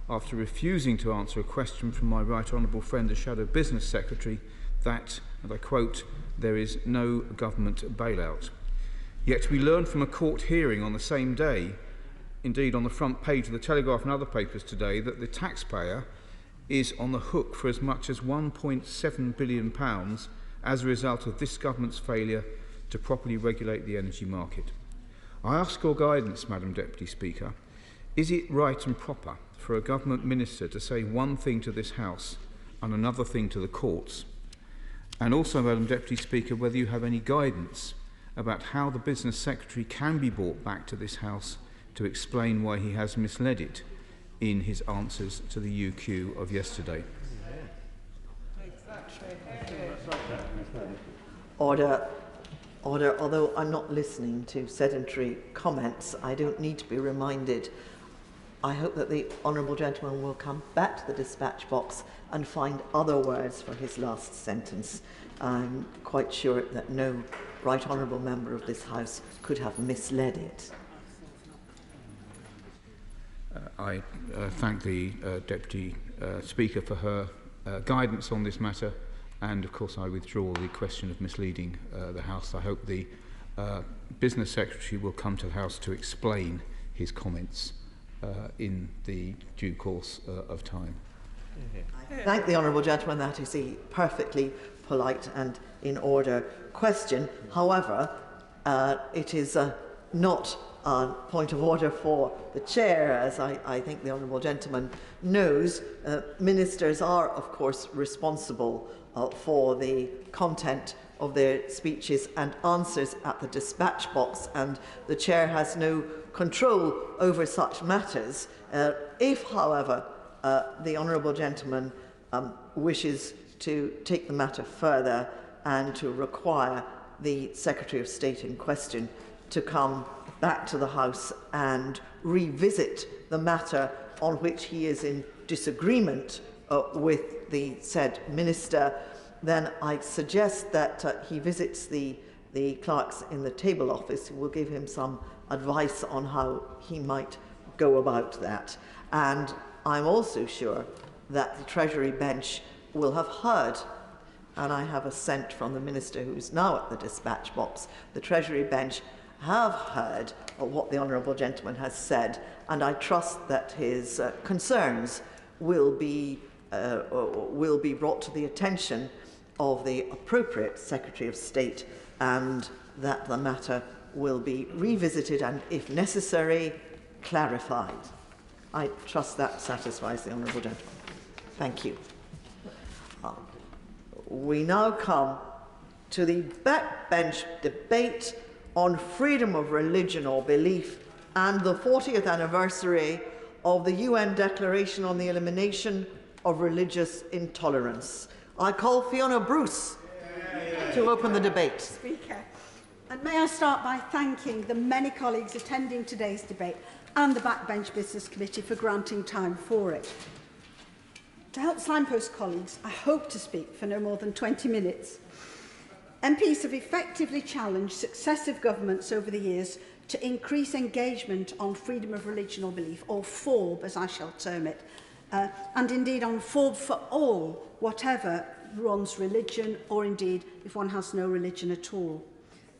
after refusing to answer a question from my right honourable friend, the Shadow Business Secretary, that, and I quote, there is no government bailout. Yet we learned from a court hearing on the same day, indeed on the front page of the Telegraph and other papers today, that the taxpayer is on the hook for as much as £1.7 billion as a result of this government's failure to properly regulate the energy market. I ask your guidance, Madam Deputy Speaker. Is it right and proper for a government minister to say one thing to this House and another thing to the courts? And also, Madam Deputy Speaker, whether you have any guidance about how the Business Secretary can be brought back to this House to explain why he has misled it in his answers to the UQ of yesterday. Order. Order. Although I'm not listening to sedentary comments, I don't need to be reminded. I hope that the honourable gentleman will come back to the dispatch box and find other words for his last sentence. I'm quite sure that no right honourable member of this House could have misled it. I thank the Deputy Speaker for her guidance on this matter, and of course I withdraw the question of misleading the House. I hope the Business Secretary will come to the House to explain his comments in the due course of time. Thank the honourable gentleman. That is a perfectly polite and in order question. However, It is not a point of order for the chair, as I think the honourable gentleman knows. Ministers are, of course, responsible for the content of their speeches and answers at the dispatch box, and the chair has no control over such matters. If, however, the honourable gentleman wishes to take the matter further and to require the Secretary of State in question to come back to the House and revisit the matter on which he is in disagreement with the said minister, then I suggest that he visits the clerks in the table office, who will give him some advice on how he might go about that. And I'm also sure that the Treasury bench will have heard, and I have assent from the Minister who is now at the dispatch box, the Treasury bench have heard what the honourable gentleman has said, and I trust that his concerns will be brought to the attention of the appropriate Secretary of State, and that the matter will be revisited and, if necessary, clarified. I trust that satisfies the honourable gentleman. Thank you. We now come to the backbench debate on freedom of religion or belief and the 40th anniversary of the UN Declaration on the Elimination of Religious Intolerance. I call Fiona Bruce to open the debate. Speaker, and may I start by thanking the many colleagues attending today's debate and the Backbench Business Committee for granting time for it. To help signpost colleagues, I hope to speak for no more than 20 minutes. MPs have effectively challenged successive governments over the years to increase engagement on freedom of religion or belief, or FORB as I shall term it, and indeed on FORB for all, whatever one's religion, or indeed if one has no religion at all.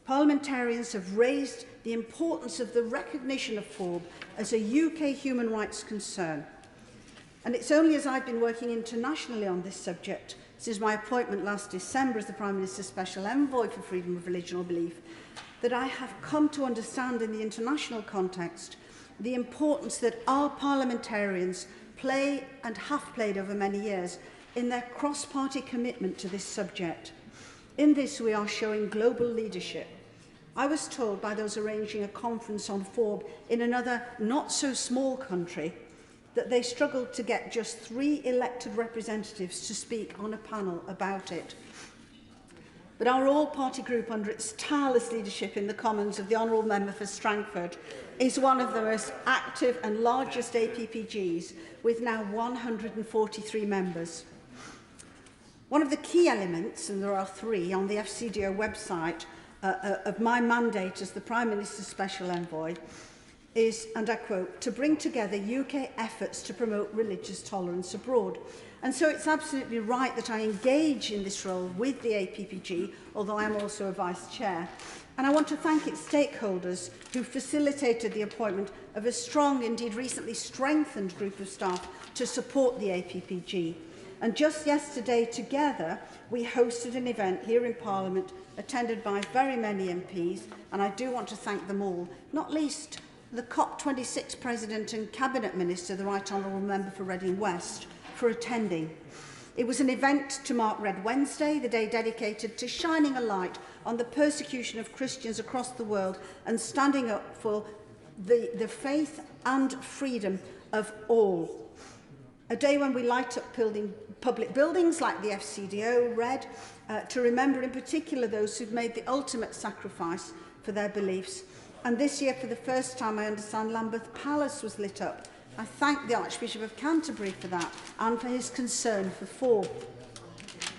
Parliamentarians have raised the importance of the recognition of FORB as a UK human rights concern. And it's only as I've been working internationally on this subject since my appointment last December as the Prime Minister's Special Envoy for Freedom of Religion or Belief that I have come to understand in the international context the importance that our parliamentarians play and have played over many years in their cross-party commitment to this subject. In this, we are showing global leadership. I was told by those arranging a conference on FORB in another not-so-small country that they struggled to get just 3 elected representatives to speak on a panel about it. But our all-party group, under its tireless leadership in the Commons of the Honourable Member for Strangford, is one of the most active and largest APPGs, with now 143 members. One of the key elements, and there are 3, on the FCDO website of my mandate as the Prime Minister's Special Envoy is, and I quote, to bring together UK efforts to promote religious tolerance abroad. And so it's absolutely right that I engage in this role with the APPG, although I'm also a Vice Chair. And I want to thank its stakeholders who facilitated the appointment of a strong, indeed recently strengthened group of staff to support the APPG. And just yesterday, together, we hosted an event here in Parliament attended by very many MPs, and I do want to thank them all, not least the COP26 President and Cabinet Minister, the Right Honourable Member for Reading West, for attending. It was an event to mark Red Wednesday, the day dedicated to shining a light on the persecution of Christians across the world and standing up for the faith and freedom of all. A day when we light up public buildings like the FCDO Red, to remember in particular those who've made the ultimate sacrifice for their beliefs. And this year, for the first time, I understand Lambeth Palace was lit up. I thank the Archbishop of Canterbury for that and for his concern for FORB.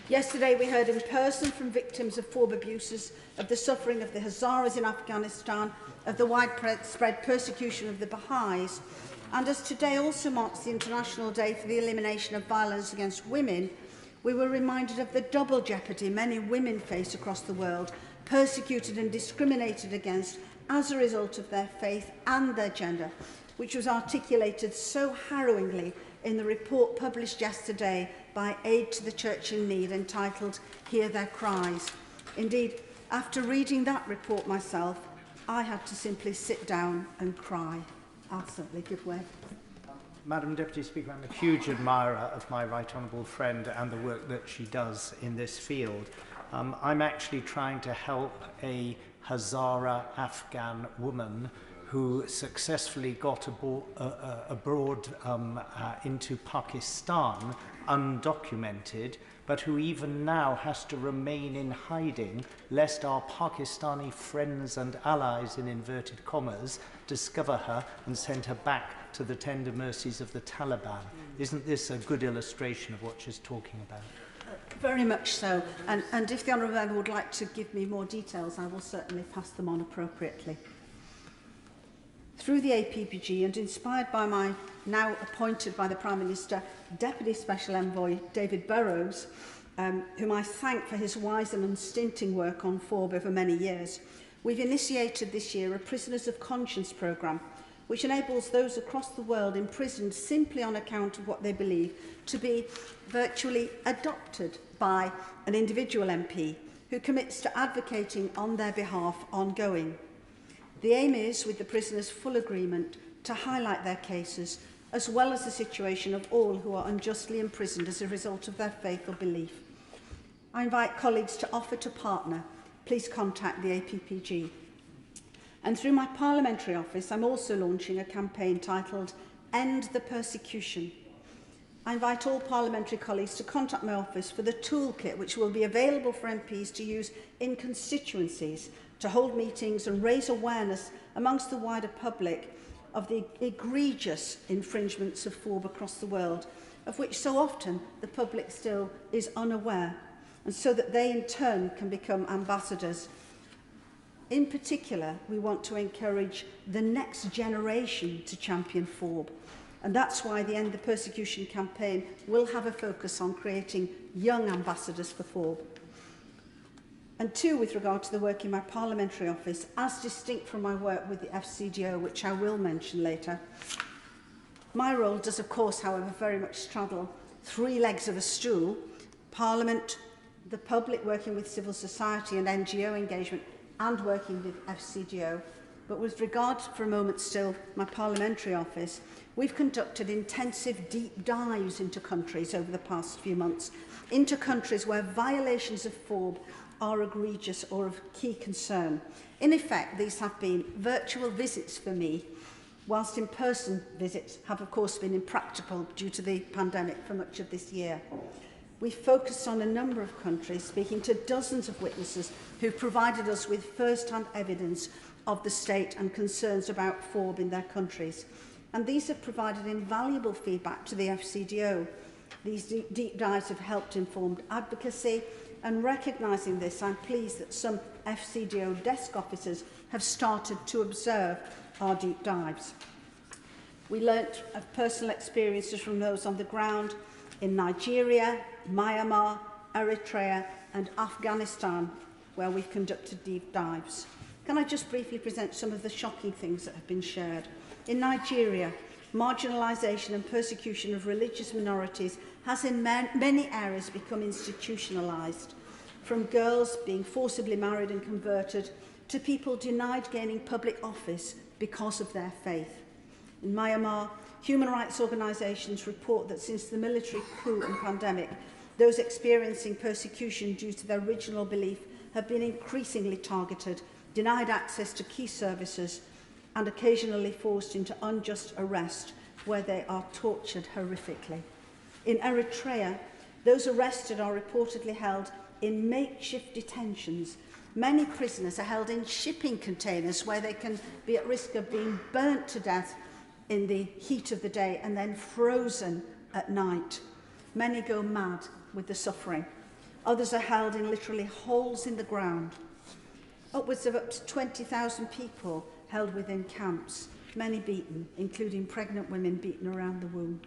Yesterday, we heard in person from victims of FORB abuses, of the suffering of the Hazaras in Afghanistan, of the widespread persecution of the Baha'is. And as today also marks the International Day for the Elimination of Violence Against Women, we were reminded of the double jeopardy many women face across the world, persecuted and discriminated against as a result of their faith and their gender, which was articulated so harrowingly in the report published yesterday by Aid to the Church in Need, entitled Hear Their Cries. Indeed, After reading that report myself, I had to simply sit down and cry. I'll certainly give way. Madam Deputy Speaker, I'm a huge admirer of my right honourable friend and the work that she does in this field. I'm actually trying to help a Hazara Afghan woman who successfully got abroad into Pakistan undocumented, but who even now has to remain in hiding lest our Pakistani friends and allies, in inverted commas, discover her and send her back to the tender mercies of the Taliban. Isn't this a good illustration of what she's talking about? Very much so. And if the Honourable Member would like to give me more details, I will certainly pass them on appropriately. Through the APPG and inspired by my now appointed by the Prime Minister Deputy Special Envoy David Burrows, whom I thank for his wise and unstinting work on FORB over many years, we've initiated this year a Prisoners of Conscience programme, which enables those across the world imprisoned simply on account of what they believe to be virtually adopted by an individual MP who commits to advocating on their behalf ongoing. The aim is, with the prisoners' full agreement, to highlight their cases, as well as the situation of all who are unjustly imprisoned as a result of their faith or belief. I invite colleagues to offer to partner. Please contact the APPG. And through my parliamentary office, I'm also launching a campaign titled End the Persecution. I invite all parliamentary colleagues to contact my office for the toolkit which will be available for MPs to use in constituencies to hold meetings and raise awareness amongst the wider public of the egregious infringements of FORB across the world, of which so often the public still is unaware, and so that they in turn can become ambassadors. In particular, we want to encourage the next generation to champion FORB, and that's why the End the Persecution campaign will have a focus on creating young ambassadors for FORB. And two, with regard to the work in my parliamentary office, as distinct from my work with the FCDO, which I will mention later, my role does, of course, however, very much straddle three legs of a stool: Parliament, the public, working with civil society and NGO engagement, and working with FCDO. But with regard, for a moment still, my parliamentary office, we've conducted intensive deep dives into countries over the past few months, into countries where violations of FORB are egregious or of key concern. In effect, these have been virtual visits for me, whilst in-person visits have, of course, been impractical due to the pandemic for much of this year. We focused on a number of countries, speaking to dozens of witnesses who provided us with first-hand evidence of the state and concerns about FORB in their countries. And these have provided invaluable feedback to the FCDO. These deep dives have helped informed advocacy, and recognising this, I'm pleased that some FCDO desk officers have started to observe our deep dives. We learnt of personal experiences from those on the ground in Nigeria, Myanmar, Eritrea and Afghanistan, where we've conducted deep dives. Can I just briefly present some of the shocking things that have been shared? In Nigeria, marginalisation and persecution of religious minorities has in many areas become institutionalised, from girls being forcibly married and converted to people denied gaining public office because of their faith. In Myanmar, human rights organisations report that since the military coup and pandemic, those experiencing persecution due to their original belief have been increasingly targeted, denied access to key services, and occasionally forced into unjust arrest, where they are tortured horrifically. In Eritrea, those arrested are reportedly held in makeshift detentions. Many prisoners are held in shipping containers where they can be at risk of being burnt to death in the heat of the day and then frozen at night. Many go mad with the suffering. Others are held in literally holes in the ground. Upwards of up to 20,000 people held within camps, many beaten, including pregnant women beaten around the womb.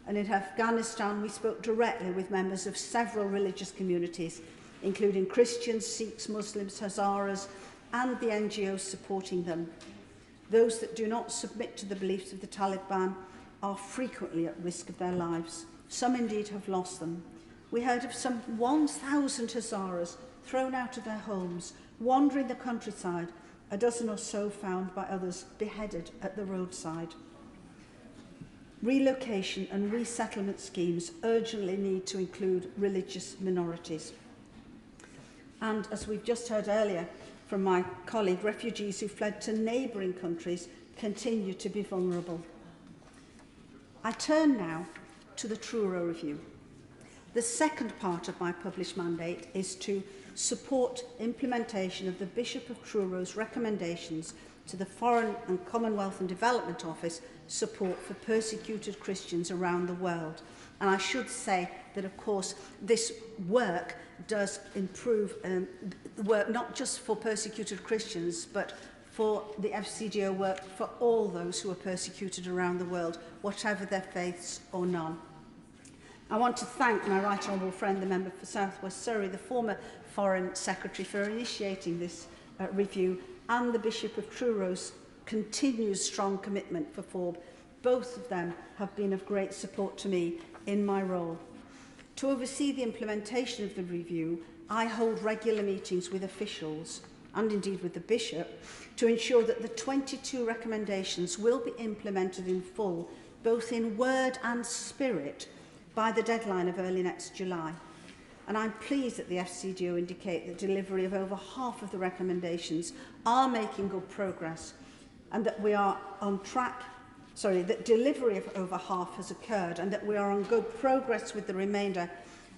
And in Afghanistan, we spoke directly with members of several religious communities, including Christians, Sikhs, Muslims, Hazaras, and the NGOs supporting them. Those that do not submit to the beliefs of the Taliban are frequently at risk of their lives. Some indeed have lost them. We heard of some 1,000 Hazaras thrown out of their homes, wandering the countryside, a dozen or so found by others beheaded at the roadside. Relocation and resettlement schemes urgently need to include religious minorities. And as we've just heard earlier from my colleague, refugees who fled to neighbouring countries continue to be vulnerable. I turn now to the Truro Review. The second part of my published mandate is to support implementation of the Bishop of Truro's recommendations to the Foreign and Commonwealth and Development Office support for persecuted Christians around the world. And I should say that, of course, this work does improve the work not just for persecuted Christians, but for the FCDO work for all those who are persecuted around the world, whatever their faiths or none. I want to thank my right honourable friend, the member for South West Surrey, the former Foreign Secretary, for initiating this review, and the Bishop of Truro's continued strong commitment for FORB. Both of them have been of great support to me in my role. To oversee the implementation of the review, I hold regular meetings with officials, and indeed with the Bishop, to ensure that the 22 recommendations will be implemented in full, both in word and spirit, by the deadline of early next July. And I'm pleased that the FCDO indicate that delivery of over half of the recommendations are making good progress, and that we are on track, that delivery of over half has occurred, and that we are on good progress with the remainder,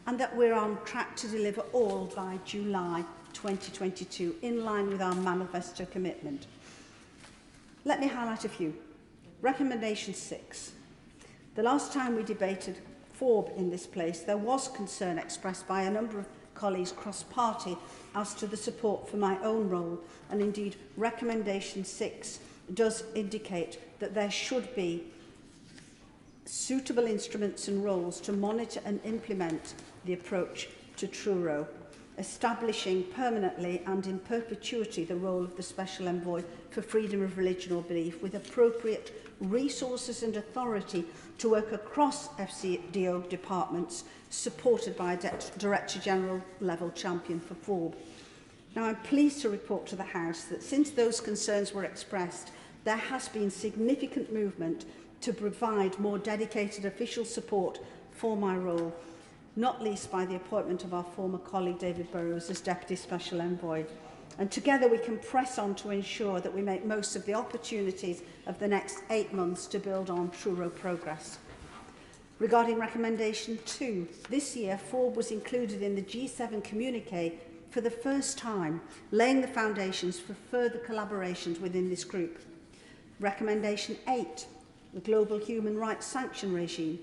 and that we're on track to deliver all by July 2022, in line with our manifesto commitment. Let me highlight a few. Recommendation 6. The last time we debated FORB in this place, there was concern expressed by a number of colleagues cross-party as to the support for my own role, and indeed Recommendation 6 does indicate that there should be suitable instruments and roles to monitor and implement the approach to Truro, establishing permanently and in perpetuity the role of the Special Envoy for Freedom of Religion or Belief, with appropriate resources and authority to work across FCDO departments, supported by a Director General level champion for FORB. Now, I'm pleased to report to the House that since those concerns were expressed, there has been significant movement to provide more dedicated official support for my role, not least by the appointment of our former colleague David Burrows as Deputy Special Envoy. And together we can press on to ensure that we make most of the opportunities of the next 8 months to build on Truro progress. Regarding Recommendation 2, this year FORB was included in the G7 communiqué for the first time, laying the foundations for further collaborations within this group. Recommendation 8, the Global Human Rights Sanction Regime.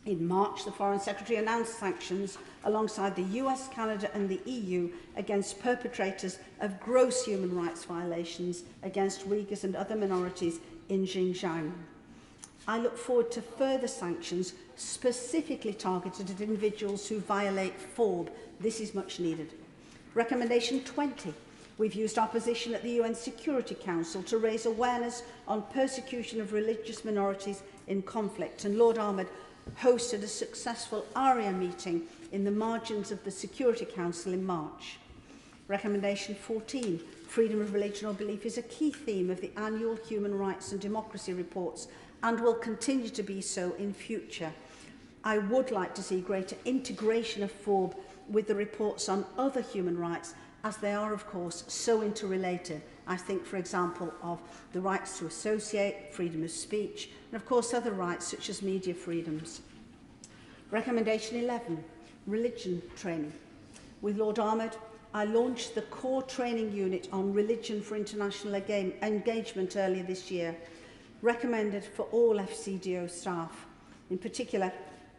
In March, the Foreign Secretary announced sanctions alongside the US, Canada and the EU against perpetrators of gross human rights violations against Uyghurs and other minorities in Xinjiang. I look forward to further sanctions specifically targeted at individuals who violate FORB. This is much needed. Recommendation 20. We've used our position at the UN Security Council to raise awareness on persecution of religious minorities in conflict, and Lord Ahmed hosted a successful ARIA meeting in the margins of the Security Council in March. Recommendation 14. Freedom of religion or belief is a key theme of the annual Human Rights and Democracy reports, and will continue to be so in future. I would like to see greater integration of FORB with the reports on other human rights, as they are, of course, so interrelated. I think, for example, of the rights to associate, freedom of speech, and of course other rights such as media freedoms. Recommendation 11, religion training. With Lord Ahmed, I launched the core training unit on religion for international engagement earlier this year, recommended for all FCDO staff, in particular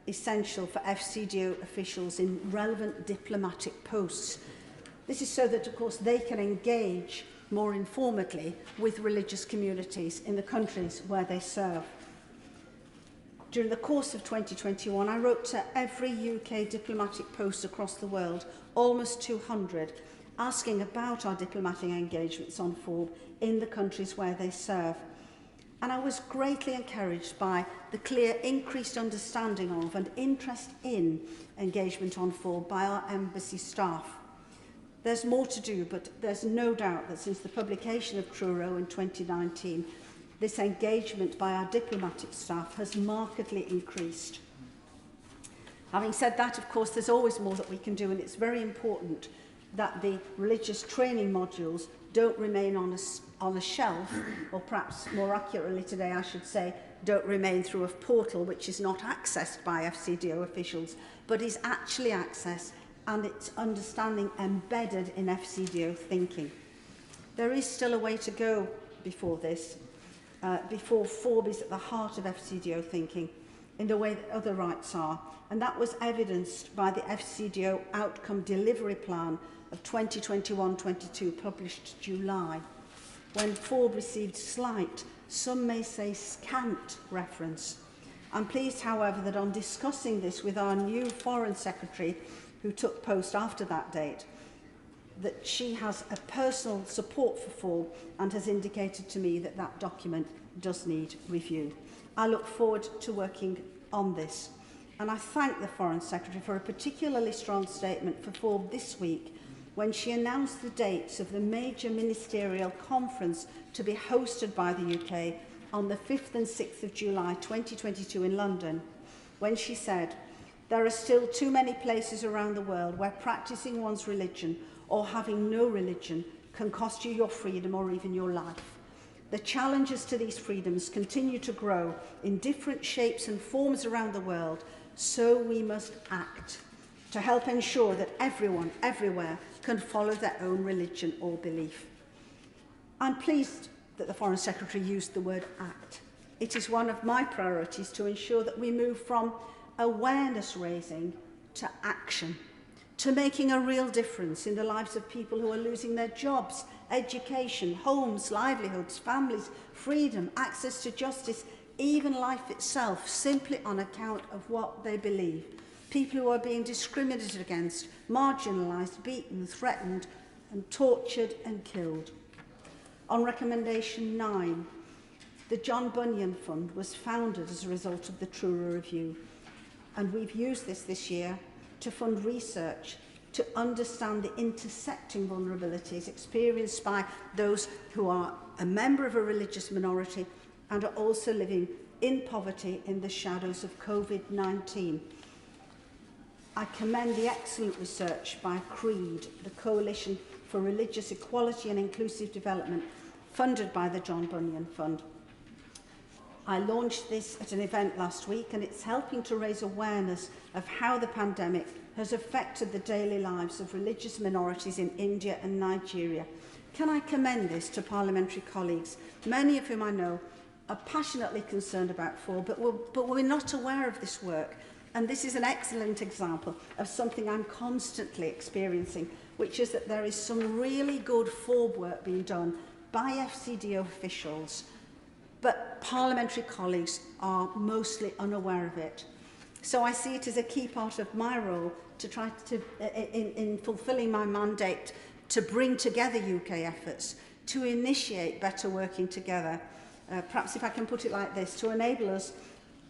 essential for FCDO officials in relevant diplomatic posts. This is so that, of course, they can engage more informally with religious communities in the countries where they serve. During the course of 2021, I wrote to every UK diplomatic post across the world, almost 200, asking about our diplomatic engagements on FORB in the countries where they serve. And I was greatly encouraged by the clear increased understanding of and interest in engagement on FORB by our embassy staff. There's more to do, but there's no doubt that since the publication of Truro in 2019, this engagement by our diplomatic staff has markedly increased. Having said that, of course, there's always more that we can do, and it's very important that the religious training modules don't remain on a shelf, or perhaps more accurately today, I should say, don't remain through a portal which is not accessed by FCDO officials, but is actually accessed and its understanding embedded in FCDO thinking. There is still a way to go before this, before FORB is at the heart of FCDO thinking in the way that other rights are, and that was evidenced by the FCDO Outcome Delivery Plan of 2021-22 published July, when FORB received slight, some may say scant, reference. I'm pleased, however, that on discussing this with our new Foreign Secretary, who took post after that date, that she has a personal support for FORB and has indicated to me that that document does need review. I look forward to working on this. And I thank the Foreign Secretary for a particularly strong statement for FORB this week when she announced the dates of the major ministerial conference to be hosted by the UK on the 5th and 6th of July 2022 in London, when she said, "There are still too many places around the world where practicing one's religion or having no religion can cost you your freedom or even your life. The challenges to these freedoms continue to grow in different shapes and forms around the world, so we must act to help ensure that everyone, everywhere, can follow their own religion or belief." I'm pleased that the Foreign Secretary used the word act. It is one of my priorities to ensure that we move from awareness raising to action, to making a real difference in the lives of people who are losing their jobs, education, homes, livelihoods, families, freedom, access to justice, even life itself, simply on account of what they believe. People who are being discriminated against, marginalised, beaten, threatened, and tortured and killed. On recommendation 9, the John Bunyan Fund was founded as a result of the Truro Review, and we've used this year to fund research to understand the intersecting vulnerabilities experienced by those who are a member of a religious minority and are also living in poverty in the shadows of COVID-19. I commend the excellent research by CREED, the Coalition for Religious Equality and Inclusive Development, funded by the John Bunyan Fund. I launched this at an event last week, and it's helping to raise awareness of how the pandemic has affected the daily lives of religious minorities in India and Nigeria. Can I commend this to parliamentary colleagues, many of whom I know are passionately concerned about FORB, but we're not aware of this work. And this is an excellent example of something I'm constantly experiencing, which is that there is some really good FORB work being done by FCDO officials, but parliamentary colleagues are mostly unaware of it. So I see it as a key part of my role to try to, in fulfilling my mandate, to bring together UK efforts, to initiate better working together. Perhaps if I can put it like this, to enable us,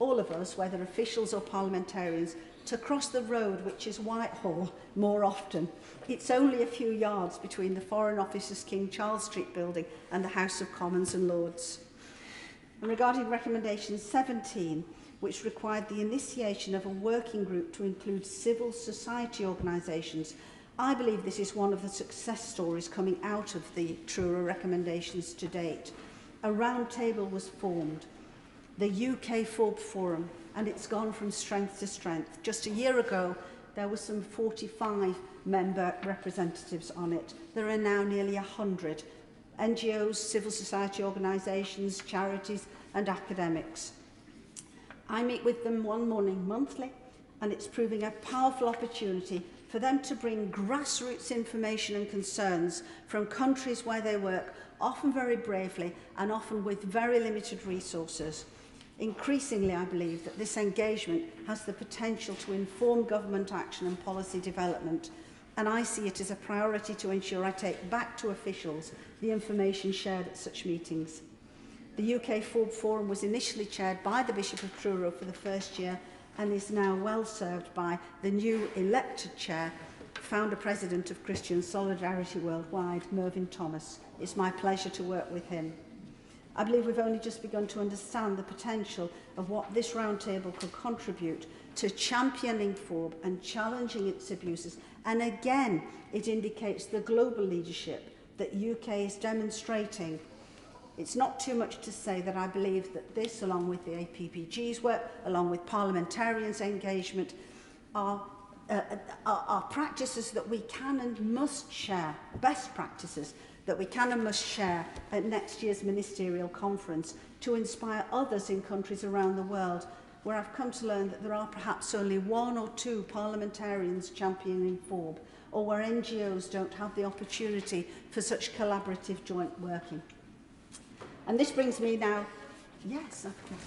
all of us, whether officials or parliamentarians, to cross the road, which is Whitehall, more often. It's only a few yards between the Foreign Office's King Charles Street building and the House of Commons and Lords. And regarding recommendation 17, which required the initiation of a working group to include civil society organisations, I believe this is one of the success stories coming out of the Truro recommendations to date. A round table was formed, the UK FORB Forum, and it's gone from strength to strength. Just a year ago, there were some 45 member representatives on it. There are now nearly 100. NGOs, civil society organisations, charities and academics. I meet with them one morning monthly, and it's proving a powerful opportunity for them to bring grassroots information and concerns from countries where they work, often very bravely and often with very limited resources. Increasingly, I believe that this engagement has the potential to inform government action and policy development, and I see it as a priority to ensure I take back to officials the information shared at such meetings. The UK FORB Forum was initially chaired by the Bishop of Truro for the first year and is now well served by the new elected chair, founder-president of Christian Solidarity Worldwide, Mervyn Thomas. It's my pleasure to work with him. I believe we've only just begun to understand the potential of what this roundtable could contribute to championing FORB and challenging its abuses. And again, it indicates the global leadership that UK is demonstrating. It's not too much to say that I believe that this, along with the APPG's work, along with parliamentarians' engagement, are practices that we can and must share, best practices that we can and must share at next year's ministerial conference to inspire others in countries around the world where I've come to learn that there are perhaps only 1 or 2 parliamentarians championing FORB, or where NGOs don't have the opportunity for such collaborative joint working. And this brings me now, yes, of course.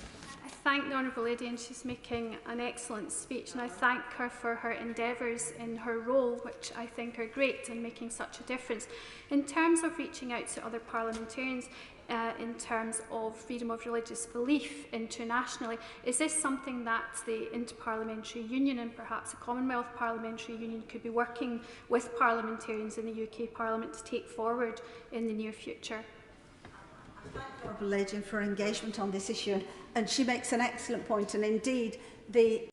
I thank the Honourable Lady, and she's making an excellent speech, and I thank her for her endeavours in her role, which I think are great in making such a difference. In terms of reaching out to other parliamentarians, in terms of freedom of religious belief internationally, is this something that the Interparliamentary Union and perhaps the Commonwealth Parliamentary Union could be working with parliamentarians in the UK Parliament to take forward in the near future? Honourable Lady for engagement on this issue, and she makes an excellent point, and indeed the